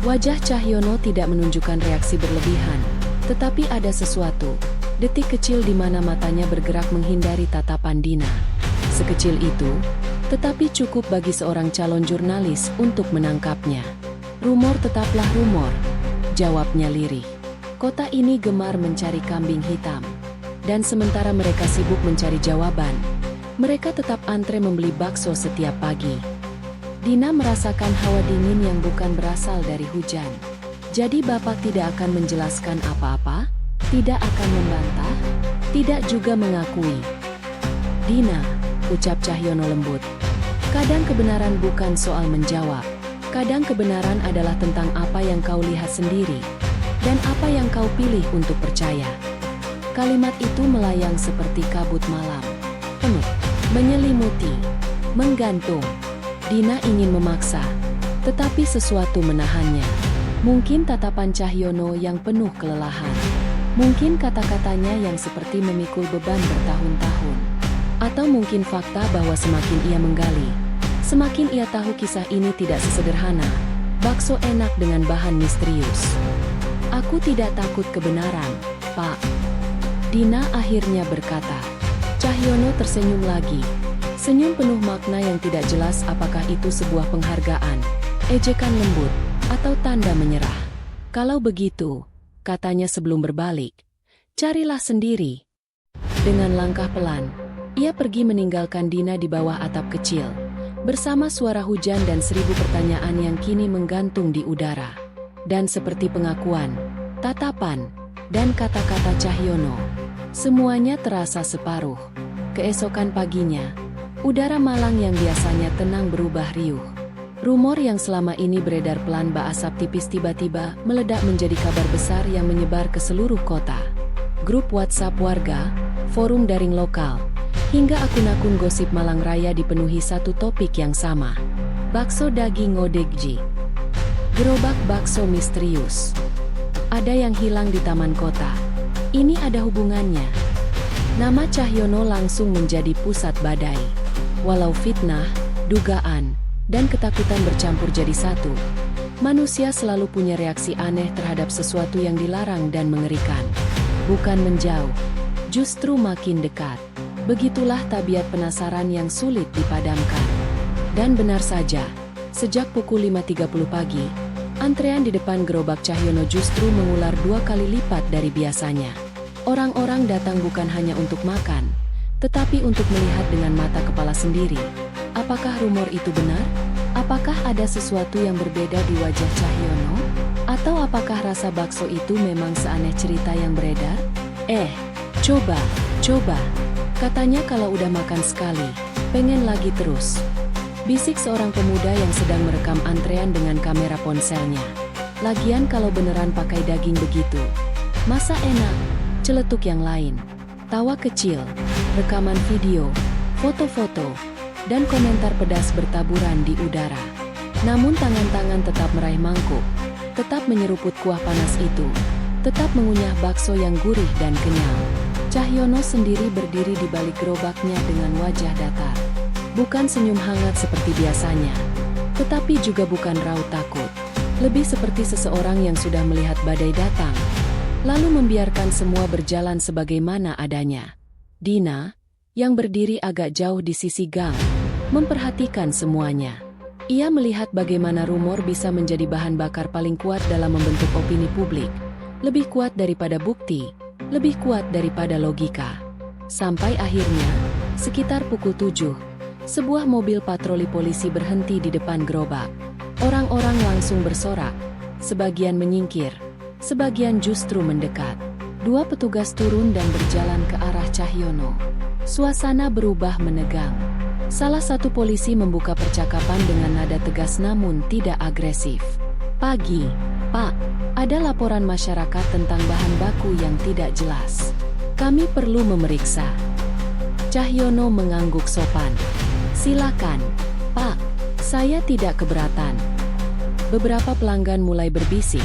Wajah Cahyono tidak menunjukkan reaksi berlebihan, tetapi ada sesuatu. Detik kecil di mana matanya bergerak menghindari tatapan Dina. Sekecil itu, tetapi cukup bagi seorang calon jurnalis untuk menangkapnya. Rumor tetaplah rumor, jawabnya lirih. Kota ini gemar mencari kambing hitam. Dan sementara mereka sibuk mencari jawaban, mereka tetap antre membeli bakso setiap pagi. Dina merasakan hawa dingin yang bukan berasal dari hujan. Jadi Bapak tidak akan menjelaskan apa-apa? Tidak akan membantah? Tidak juga mengakui? Dina, ucap Cahyono lembut. Kadang kebenaran bukan soal menjawab. Kadang kebenaran adalah tentang apa yang kau lihat sendiri. Dan apa yang kau pilih untuk percaya. Kalimat itu melayang seperti kabut malam. Penuh, menyelimuti, menggantung. Dina ingin memaksa, tetapi sesuatu menahannya. Mungkin tatapan Cahyono yang penuh kelelahan. Mungkin kata-katanya yang seperti memikul beban bertahun-tahun. Atau mungkin fakta bahwa semakin ia menggali, semakin ia tahu kisah ini tidak sesederhana. Bakso enak dengan bahan misterius. Aku tidak takut kebenaran, Pak. Dina akhirnya berkata. Cahyono tersenyum lagi. Senyum penuh makna yang tidak jelas apakah itu sebuah penghargaan, ejekan lembut, atau tanda menyerah. Kalau begitu, katanya sebelum berbalik, carilah sendiri. Dengan langkah pelan, ia pergi meninggalkan Dina di bawah atap kecil, bersama suara hujan dan 1000 pertanyaan yang kini menggantung di udara. Dan seperti pengakuan, tatapan, dan kata-kata Cahyono, semuanya terasa separuh. Keesokan paginya, udara Malang yang biasanya tenang berubah riuh. Rumor yang selama ini beredar pelan bak asap tipis tiba-tiba meledak menjadi kabar besar yang menyebar ke seluruh kota. Grup WhatsApp warga, forum daring lokal, hingga akun-akun gosip Malang Raya dipenuhi satu topik yang sama. Bakso daging ODGJ. Gerobak bakso misterius. Ada yang hilang di taman kota. Ini ada hubungannya. Nama Cahyono langsung menjadi pusat badai. Walau fitnah, dugaan, dan ketakutan bercampur jadi satu, manusia selalu punya reaksi aneh terhadap sesuatu yang dilarang dan mengerikan. Bukan menjauh, justru makin dekat. Begitulah tabiat penasaran yang sulit dipadamkan. Dan benar saja, sejak pukul 5.30 pagi, antrean di depan gerobak Cahyono justru mengular 2 kali lipat dari biasanya. Orang-orang datang bukan hanya untuk makan, tetapi untuk melihat dengan mata kepala sendiri. Apakah rumor itu benar? Apakah ada sesuatu yang berbeda di wajah Cahyono? Atau apakah rasa bakso itu memang seaneh cerita yang beredar? Coba. Katanya kalau udah makan sekali, pengen lagi terus. Bisik seorang pemuda yang sedang merekam antrean dengan kamera ponselnya. Lagian kalau beneran pakai daging begitu, masa enak? Celetuk yang lain. Tawa kecil, rekaman video, foto-foto, dan komentar pedas bertaburan di udara. Namun tangan-tangan tetap meraih mangkuk, tetap menyeruput kuah panas itu, tetap mengunyah bakso yang gurih dan kenyal. Cahyono sendiri berdiri di balik gerobaknya dengan wajah datar. Bukan senyum hangat seperti biasanya, tetapi juga bukan raut takut. Lebih seperti seseorang yang sudah melihat badai datang, lalu membiarkan semua berjalan sebagaimana adanya. Dina, yang berdiri agak jauh di sisi gang, memperhatikan semuanya. Ia melihat bagaimana rumor bisa menjadi bahan bakar paling kuat dalam membentuk opini publik. Lebih kuat daripada bukti, lebih kuat daripada logika. Sampai akhirnya, sekitar pukul 7, sebuah mobil patroli polisi berhenti di depan gerobak. Orang-orang langsung bersorak, sebagian menyingkir, sebagian justru mendekat. Dua petugas turun dan berjalan ke arah Cahyono. Suasana berubah menegang. Salah satu polisi membuka percakapan dengan nada tegas namun tidak agresif. "Pagi, Pak. Ada laporan masyarakat tentang bahan baku yang tidak jelas. Kami perlu memeriksa." Cahyono mengangguk sopan. "Silakan, Pak. Saya tidak keberatan." Beberapa pelanggan mulai berbisik.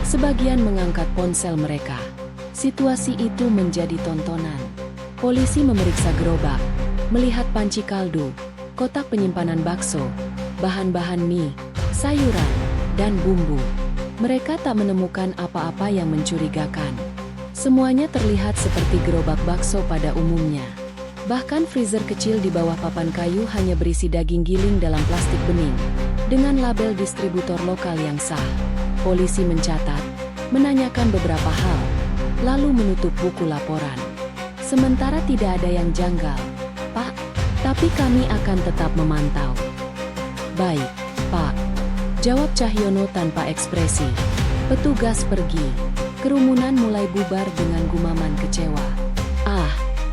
Sebagian mengangkat ponsel mereka. Situasi itu menjadi tontonan. Polisi memeriksa gerobak, melihat panci kaldu, kotak penyimpanan bakso, bahan-bahan mie, sayuran, dan bumbu. Mereka tak menemukan apa-apa yang mencurigakan. Semuanya terlihat seperti gerobak bakso pada umumnya. Bahkan freezer kecil di bawah papan kayu hanya berisi daging giling dalam plastik bening, dengan label distributor lokal yang sah. Polisi mencatat, menanyakan beberapa hal, lalu menutup buku laporan. Sementara tidak ada yang janggal. "Pak, tapi kami akan tetap memantau." "Baik, Pak," jawab Cahyono tanpa ekspresi. Petugas pergi. Kerumunan mulai bubar dengan gumaman kecewa.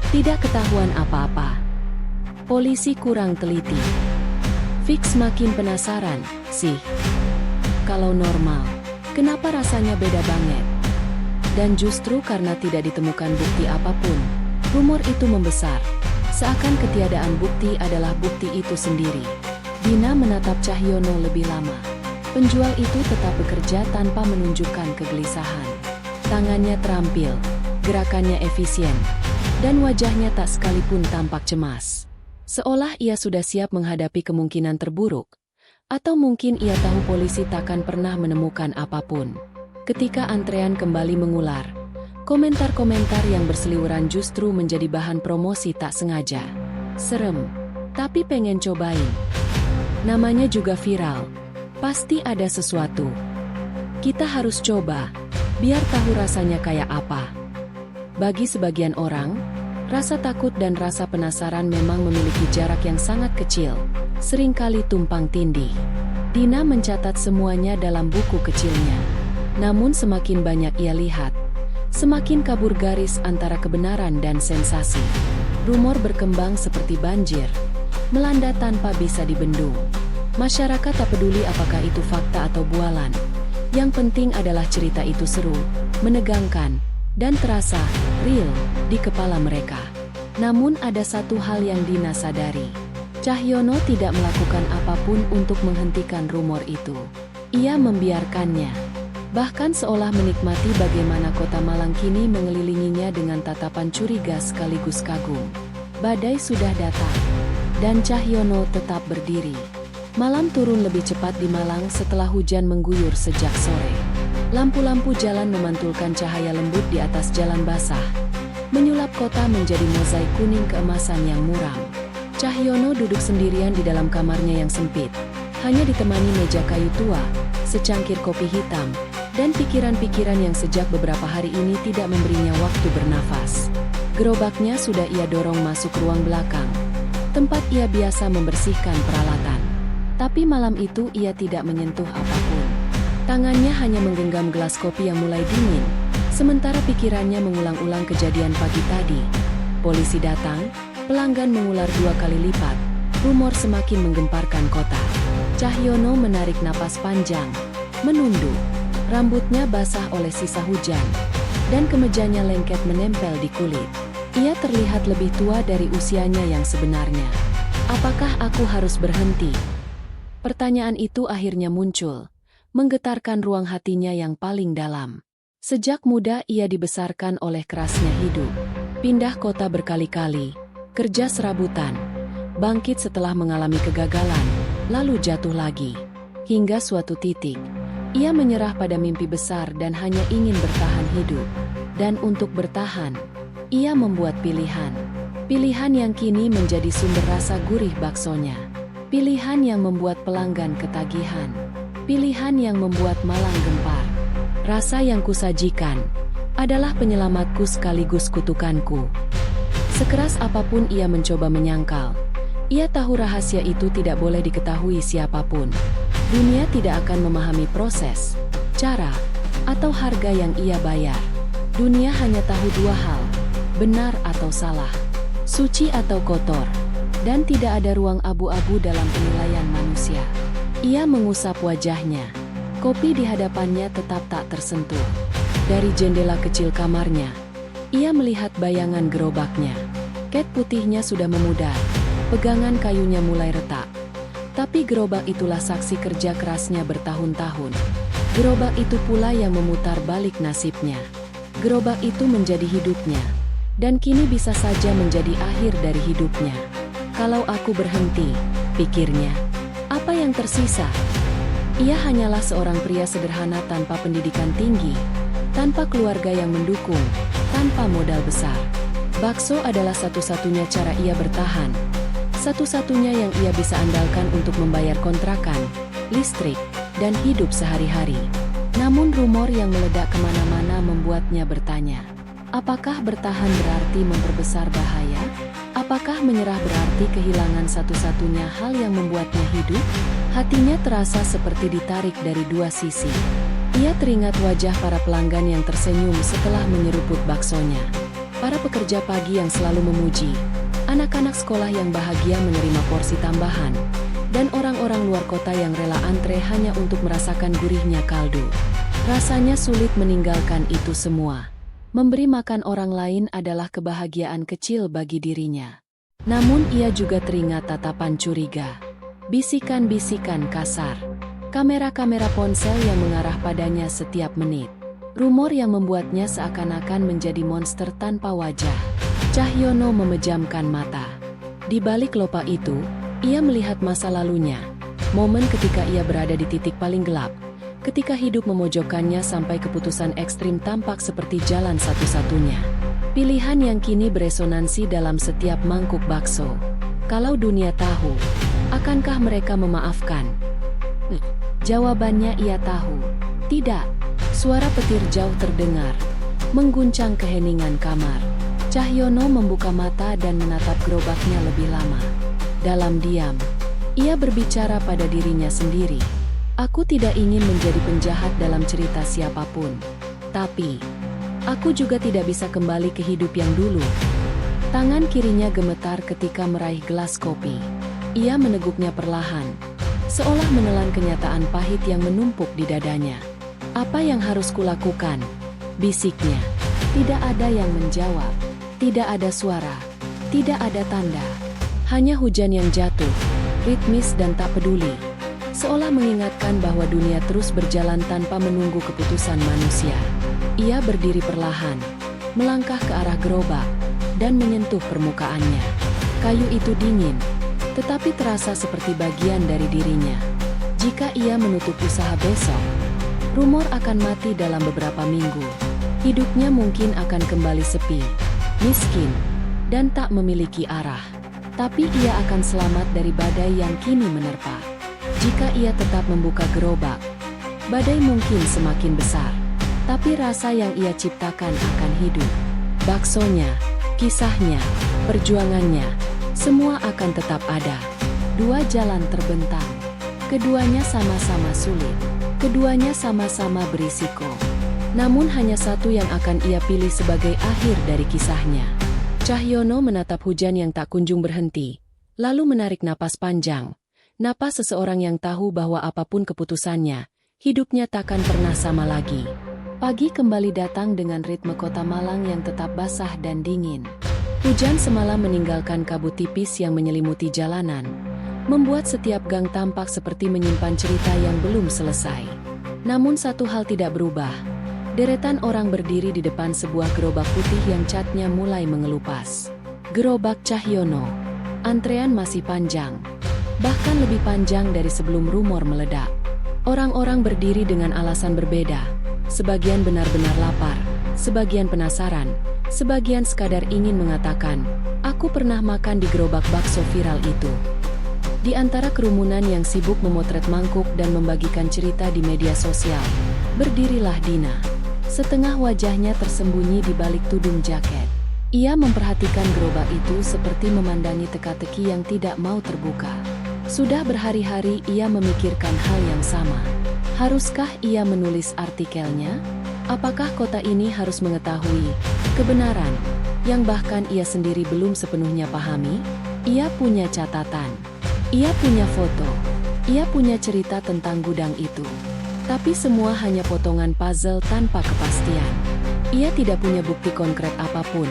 Tidak ketahuan apa-apa. Polisi kurang teliti. Fix makin penasaran, sih. Kalau normal, kenapa rasanya beda banget? Dan justru karena tidak ditemukan bukti apapun, rumor itu membesar. Seakan ketiadaan bukti adalah bukti itu sendiri. Dina menatap Cahyono lebih lama. Penjual itu tetap bekerja tanpa menunjukkan kegelisahan. Tangannya terampil, gerakannya efisien, dan wajahnya tak sekalipun tampak cemas. Seolah ia sudah siap menghadapi kemungkinan terburuk, atau mungkin ia tahu polisi takkan pernah menemukan apapun. Ketika antrean kembali mengular, komentar-komentar yang berseliweran justru menjadi bahan promosi tak sengaja. "Serem, tapi pengen cobain. Namanya juga viral. Pasti ada sesuatu. Kita harus coba, biar tahu rasanya kayak apa." Bagi sebagian orang, rasa takut dan rasa penasaran memang memiliki jarak yang sangat kecil, seringkali tumpang tindih. Dina mencatat semuanya dalam buku kecilnya. Namun semakin banyak ia lihat, semakin kabur garis antara kebenaran dan sensasi. Rumor berkembang seperti banjir, melanda tanpa bisa dibendung. Masyarakat tak peduli apakah itu fakta atau bualan. Yang penting adalah cerita itu seru, menegangkan, dan terasa real di kepala mereka. Namun ada satu hal yang Dina sadari. Cahyono tidak melakukan apapun untuk menghentikan rumor itu. Ia membiarkannya. Bahkan seolah menikmati bagaimana kota Malang kini mengelilinginya dengan tatapan curiga sekaligus kagum. Badai sudah datang, dan Cahyono tetap berdiri. Malam turun lebih cepat di Malang setelah hujan mengguyur sejak sore. Lampu-lampu jalan memantulkan cahaya lembut di atas jalan basah, menyulap kota menjadi mozaik kuning keemasan yang muram. Cahyono duduk sendirian di dalam kamarnya yang sempit, hanya ditemani meja kayu tua, secangkir kopi hitam, dan pikiran-pikiran yang sejak beberapa hari ini tidak memberinya waktu bernafas. Gerobaknya sudah ia dorong masuk ruang belakang, tempat ia biasa membersihkan peralatan. Tapi malam itu ia tidak menyentuh apapun. Tangannya hanya menggenggam gelas kopi yang mulai dingin, sementara pikirannya mengulang-ulang kejadian pagi tadi. Polisi datang, pelanggan mengular 2 kali lipat, rumor semakin menggemparkan kota. Cahyono menarik napas panjang, menunduk. Rambutnya basah oleh sisa hujan, dan kemejanya lengket menempel di kulit. Ia terlihat lebih tua dari usianya yang sebenarnya. Apakah aku harus berhenti? Pertanyaan itu akhirnya muncul, menggetarkan ruang hatinya yang paling dalam. Sejak muda ia dibesarkan oleh kerasnya hidup. Pindah kota berkali-kali, kerja serabutan, bangkit setelah mengalami kegagalan, lalu jatuh lagi. Hingga suatu titik, Ia menyerah pada mimpi besar dan hanya ingin bertahan hidup. Dan untuk bertahan, ia membuat pilihan. Pilihan yang kini menjadi sumber rasa gurih baksonya. Pilihan yang membuat pelanggan ketagihan. Pilihan yang membuat Malang gempar. Rasa yang kusajikan adalah penyelamatku sekaligus kutukanku. Sekeras apapun ia mencoba menyangkal, ia tahu rahasia itu tidak boleh diketahui siapapun. Dunia tidak akan memahami proses, cara, atau harga yang ia bayar. Dunia hanya tahu dua hal, benar atau salah, suci atau kotor, dan tidak ada ruang abu-abu dalam penilaian manusia. Ia mengusap wajahnya. Kopi di hadapannya tetap tak tersentuh. Dari jendela kecil kamarnya, ia melihat bayangan gerobaknya. Cat putihnya sudah memudar, pegangan kayunya mulai retak. Tapi gerobak itulah saksi kerja kerasnya bertahun-tahun. Gerobak itu pula yang memutar balik nasibnya. Gerobak itu menjadi hidupnya, dan kini bisa saja menjadi akhir dari hidupnya. Kalau aku berhenti, pikirnya, apa yang tersisa? Ia hanyalah seorang pria sederhana tanpa pendidikan tinggi, tanpa keluarga yang mendukung, tanpa modal besar. Bakso adalah satu-satunya cara ia bertahan. Satu-satunya yang ia bisa andalkan untuk membayar kontrakan, listrik, dan hidup sehari-hari. Namun rumor yang meledak kemana-mana membuatnya bertanya, apakah bertahan berarti memperbesar bahaya? Apakah menyerah berarti kehilangan satu-satunya hal yang membuatnya hidup? Hatinya terasa seperti ditarik dari dua sisi. Ia teringat wajah para pelanggan yang tersenyum setelah menyeruput baksonya. Para pekerja pagi yang selalu memuji, anak-anak sekolah yang bahagia menerima porsi tambahan, dan orang-orang luar kota yang rela antre hanya untuk merasakan gurihnya kaldu. Rasanya sulit meninggalkan itu semua. Memberi makan orang lain adalah kebahagiaan kecil bagi dirinya. Namun ia juga teringat tatapan curiga, bisikan-bisikan kasar, kamera-kamera ponsel yang mengarah padanya setiap menit. Rumor yang membuatnya seakan-akan menjadi monster tanpa wajah. Cahyono memejamkan mata. Di balik lopa itu, ia melihat masa lalunya. Momen ketika ia berada di titik paling gelap. Ketika hidup memojokkannya sampai keputusan ekstrim tampak seperti jalan satu-satunya. Pilihan yang kini beresonansi dalam setiap mangkuk bakso. Kalau dunia tahu, akankah mereka memaafkan? Jawabannya ia tahu. Tidak. Suara petir jauh terdengar, mengguncang keheningan kamar. Cahyono membuka mata dan menatap gerobaknya lebih lama. Dalam diam, ia berbicara pada dirinya sendiri. Aku tidak ingin menjadi penjahat dalam cerita siapapun. Tapi, aku juga tidak bisa kembali ke hidup yang dulu. Tangan kirinya gemetar ketika meraih gelas kopi. Ia meneguknya perlahan, seolah menelan kenyataan pahit yang menumpuk di dadanya. Apa yang harus kulakukan? Bisiknya. Tidak ada yang menjawab. Tidak ada suara. Tidak ada tanda. Hanya hujan yang jatuh, ritmis dan tak peduli. Seolah mengingatkan bahwa dunia terus berjalan tanpa menunggu keputusan manusia. Ia berdiri perlahan, melangkah ke arah gerobak, dan menyentuh permukaannya. Kayu itu dingin, tetapi terasa seperti bagian dari dirinya. Jika ia menutup usaha besok, rumor akan mati dalam beberapa minggu. Hidupnya mungkin akan kembali sepi, miskin, dan tak memiliki arah. Tapi ia akan selamat dari badai yang kini menerpa. Jika ia tetap membuka gerobak, badai mungkin semakin besar. Tapi rasa yang ia ciptakan akan hidup. Baksonya, kisahnya, perjuangannya, semua akan tetap ada. Dua jalan terbentang. Keduanya sama-sama sulit. Keduanya sama-sama berisiko. Namun hanya satu yang akan ia pilih sebagai akhir dari kisahnya. Cahyono menatap hujan yang tak kunjung berhenti, lalu menarik napas panjang. Napas seseorang yang tahu bahwa apapun keputusannya, hidupnya takkan pernah sama lagi. Pagi kembali datang dengan ritme kota Malang yang tetap basah dan dingin. Hujan semalam meninggalkan kabut tipis yang menyelimuti jalanan, membuat setiap gang tampak seperti menyimpan cerita yang belum selesai. Namun satu hal tidak berubah. Deretan orang berdiri di depan sebuah gerobak putih yang catnya mulai mengelupas. Gerobak Cahyono. Antrean masih panjang. Bahkan lebih panjang dari sebelum rumor meledak. Orang-orang berdiri dengan alasan berbeda. Sebagian benar-benar lapar, sebagian penasaran, sebagian sekadar ingin mengatakan, "Aku pernah makan di gerobak bakso viral itu." Di antara kerumunan yang sibuk memotret mangkuk dan membagikan cerita di media sosial, berdirilah Dina. Setengah wajahnya tersembunyi di balik tudung jaket. Ia memperhatikan gerobak itu seperti memandangi teka-teki yang tidak mau terbuka. Sudah berhari-hari ia memikirkan hal yang sama. Haruskah ia menulis artikelnya? Apakah kota ini harus mengetahui kebenaran yang bahkan ia sendiri belum sepenuhnya pahami? Ia punya catatan. Ia punya foto. Ia punya cerita tentang gudang itu. Tapi semua hanya potongan puzzle tanpa kepastian. Ia tidak punya bukti konkret apapun.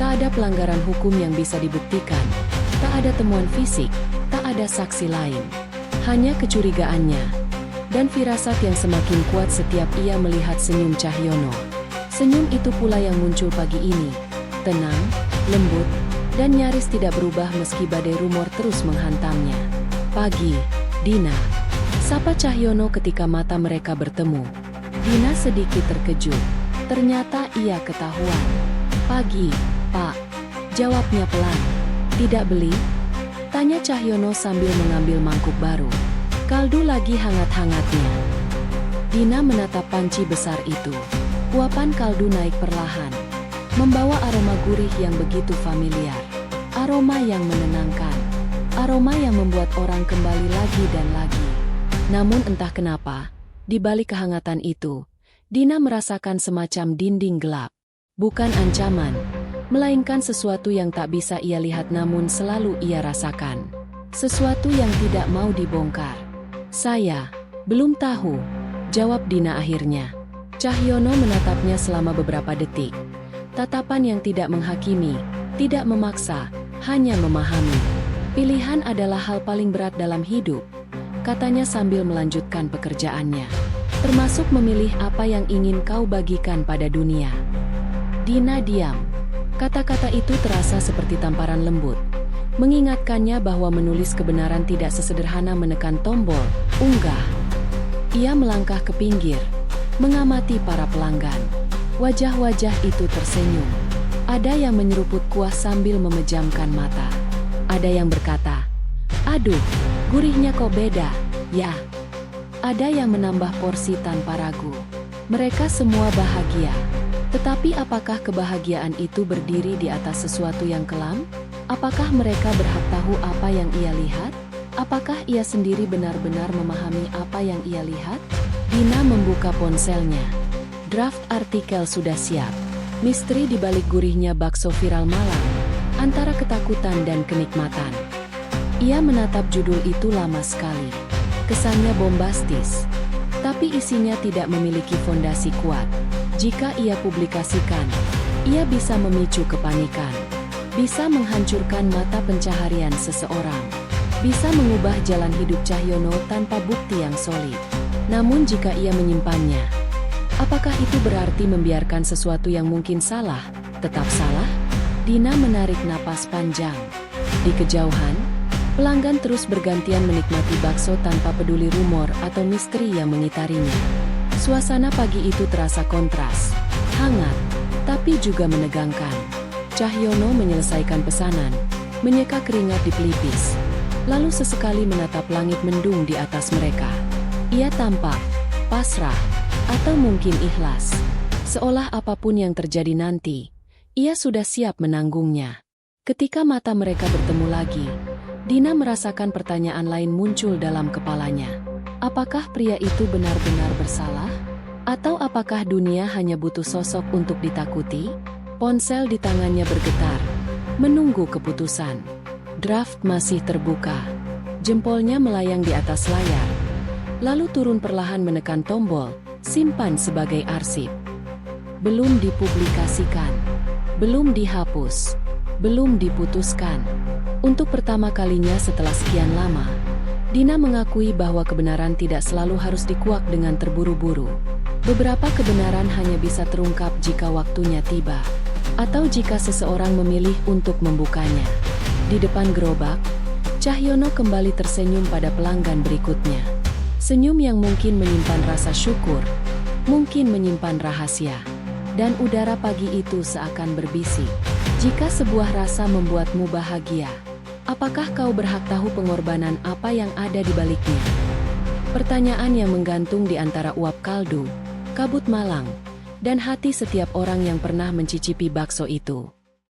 Tak ada pelanggaran hukum yang bisa dibuktikan. Tak ada temuan fisik. Tak ada saksi lain. Hanya kecurigaannya. Dan firasat yang semakin kuat setiap ia melihat senyum Cahyono. Senyum itu pula yang muncul pagi ini. Tenang, lembut, dan nyaris tidak berubah meski badai rumor terus menghantamnya. "Pagi, Dina," sapa Cahyono ketika mata mereka bertemu. Dina sedikit terkejut. Ternyata ia ketahuan. "Pagi, Pak," jawabnya pelan. "Tidak beli?" tanya Cahyono sambil mengambil mangkuk baru. "Kaldu lagi hangat-hangatnya." Dina menatap panci besar itu. Uapan kaldu naik perlahan, membawa aroma gurih yang begitu familiar. Aroma yang menenangkan. Aroma yang membuat orang kembali lagi dan lagi. Namun entah kenapa, di balik kehangatan itu, Dina merasakan semacam dinding gelap. Bukan ancaman, melainkan sesuatu yang tak bisa ia lihat namun selalu ia rasakan. Sesuatu yang tidak mau dibongkar. "Saya belum tahu," jawab Dina akhirnya. Cahyono menatapnya selama beberapa detik. Tatapan yang tidak menghakimi, tidak memaksa, hanya memahami. "Pilihan adalah hal paling berat dalam hidup," katanya sambil melanjutkan pekerjaannya. "Termasuk memilih apa yang ingin kau bagikan pada dunia." Dina diam. Kata-kata itu terasa seperti tamparan lembut, mengingatkannya bahwa menulis kebenaran tidak sesederhana menekan tombol unggah. Ia melangkah ke pinggir, mengamati para pelanggan. Wajah-wajah itu tersenyum. Ada yang menyeruput kuah sambil memejamkan mata. Ada yang berkata, "Aduh, gurihnya kok beda, ya." Ada yang menambah porsi tanpa ragu. Mereka semua bahagia. Tetapi apakah kebahagiaan itu berdiri di atas sesuatu yang kelam? Apakah mereka berhak tahu apa yang ia lihat? Apakah ia sendiri benar-benar memahami apa yang ia lihat? Dina membuka ponselnya. Draft artikel sudah siap. Misteri di balik gurihnya bakso viral malam, antara ketakutan dan kenikmatan. Ia menatap judul itu lama sekali. Kesannya bombastis, tapi isinya tidak memiliki fondasi kuat. Jika ia publikasikan, ia bisa memicu kepanikan, bisa menghancurkan mata pencaharian seseorang, bisa mengubah jalan hidup Cahyono tanpa bukti yang solid. Namun jika ia menyimpannya, apakah itu berarti membiarkan sesuatu yang mungkin salah, tetap salah? Dina menarik napas panjang. Di kejauhan, pelanggan terus bergantian menikmati bakso tanpa peduli rumor atau misteri yang mengitarinya. Suasana pagi itu terasa kontras, hangat, tapi juga menegangkan. Cahyono menyelesaikan pesanan, menyeka keringat di pelipis, lalu sesekali menatap langit mendung di atas mereka. Ia tampak pasrah, atau mungkin ikhlas, seolah apapun yang terjadi nanti, ia sudah siap menanggungnya. Ketika mata mereka bertemu lagi, Dina merasakan pertanyaan lain muncul dalam kepalanya. Apakah pria itu benar-benar bersalah? Atau apakah dunia hanya butuh sosok untuk ditakuti? Ponsel di tangannya bergetar, menunggu keputusan. Draft masih terbuka. Jempolnya melayang di atas layar. Lalu turun perlahan menekan tombol, simpan sebagai arsip. Belum dipublikasikan. Belum dihapus. Belum diputuskan. Untuk pertama kalinya setelah sekian lama, Dina mengakui bahwa kebenaran tidak selalu harus dikuak dengan terburu-buru. Beberapa kebenaran hanya bisa terungkap jika waktunya tiba, atau jika seseorang memilih untuk membukanya. Di depan gerobak, Cahyono kembali tersenyum pada pelanggan berikutnya. Senyum yang mungkin menyimpan rasa syukur, mungkin menyimpan rahasia. Dan udara pagi itu seakan berbisik. Jika sebuah rasa membuatmu bahagia, apakah kau berhak tahu pengorbanan apa yang ada di baliknya? Pertanyaan yang menggantung di antara uap kaldu, kabut malang, dan hati setiap orang yang pernah mencicipi bakso itu.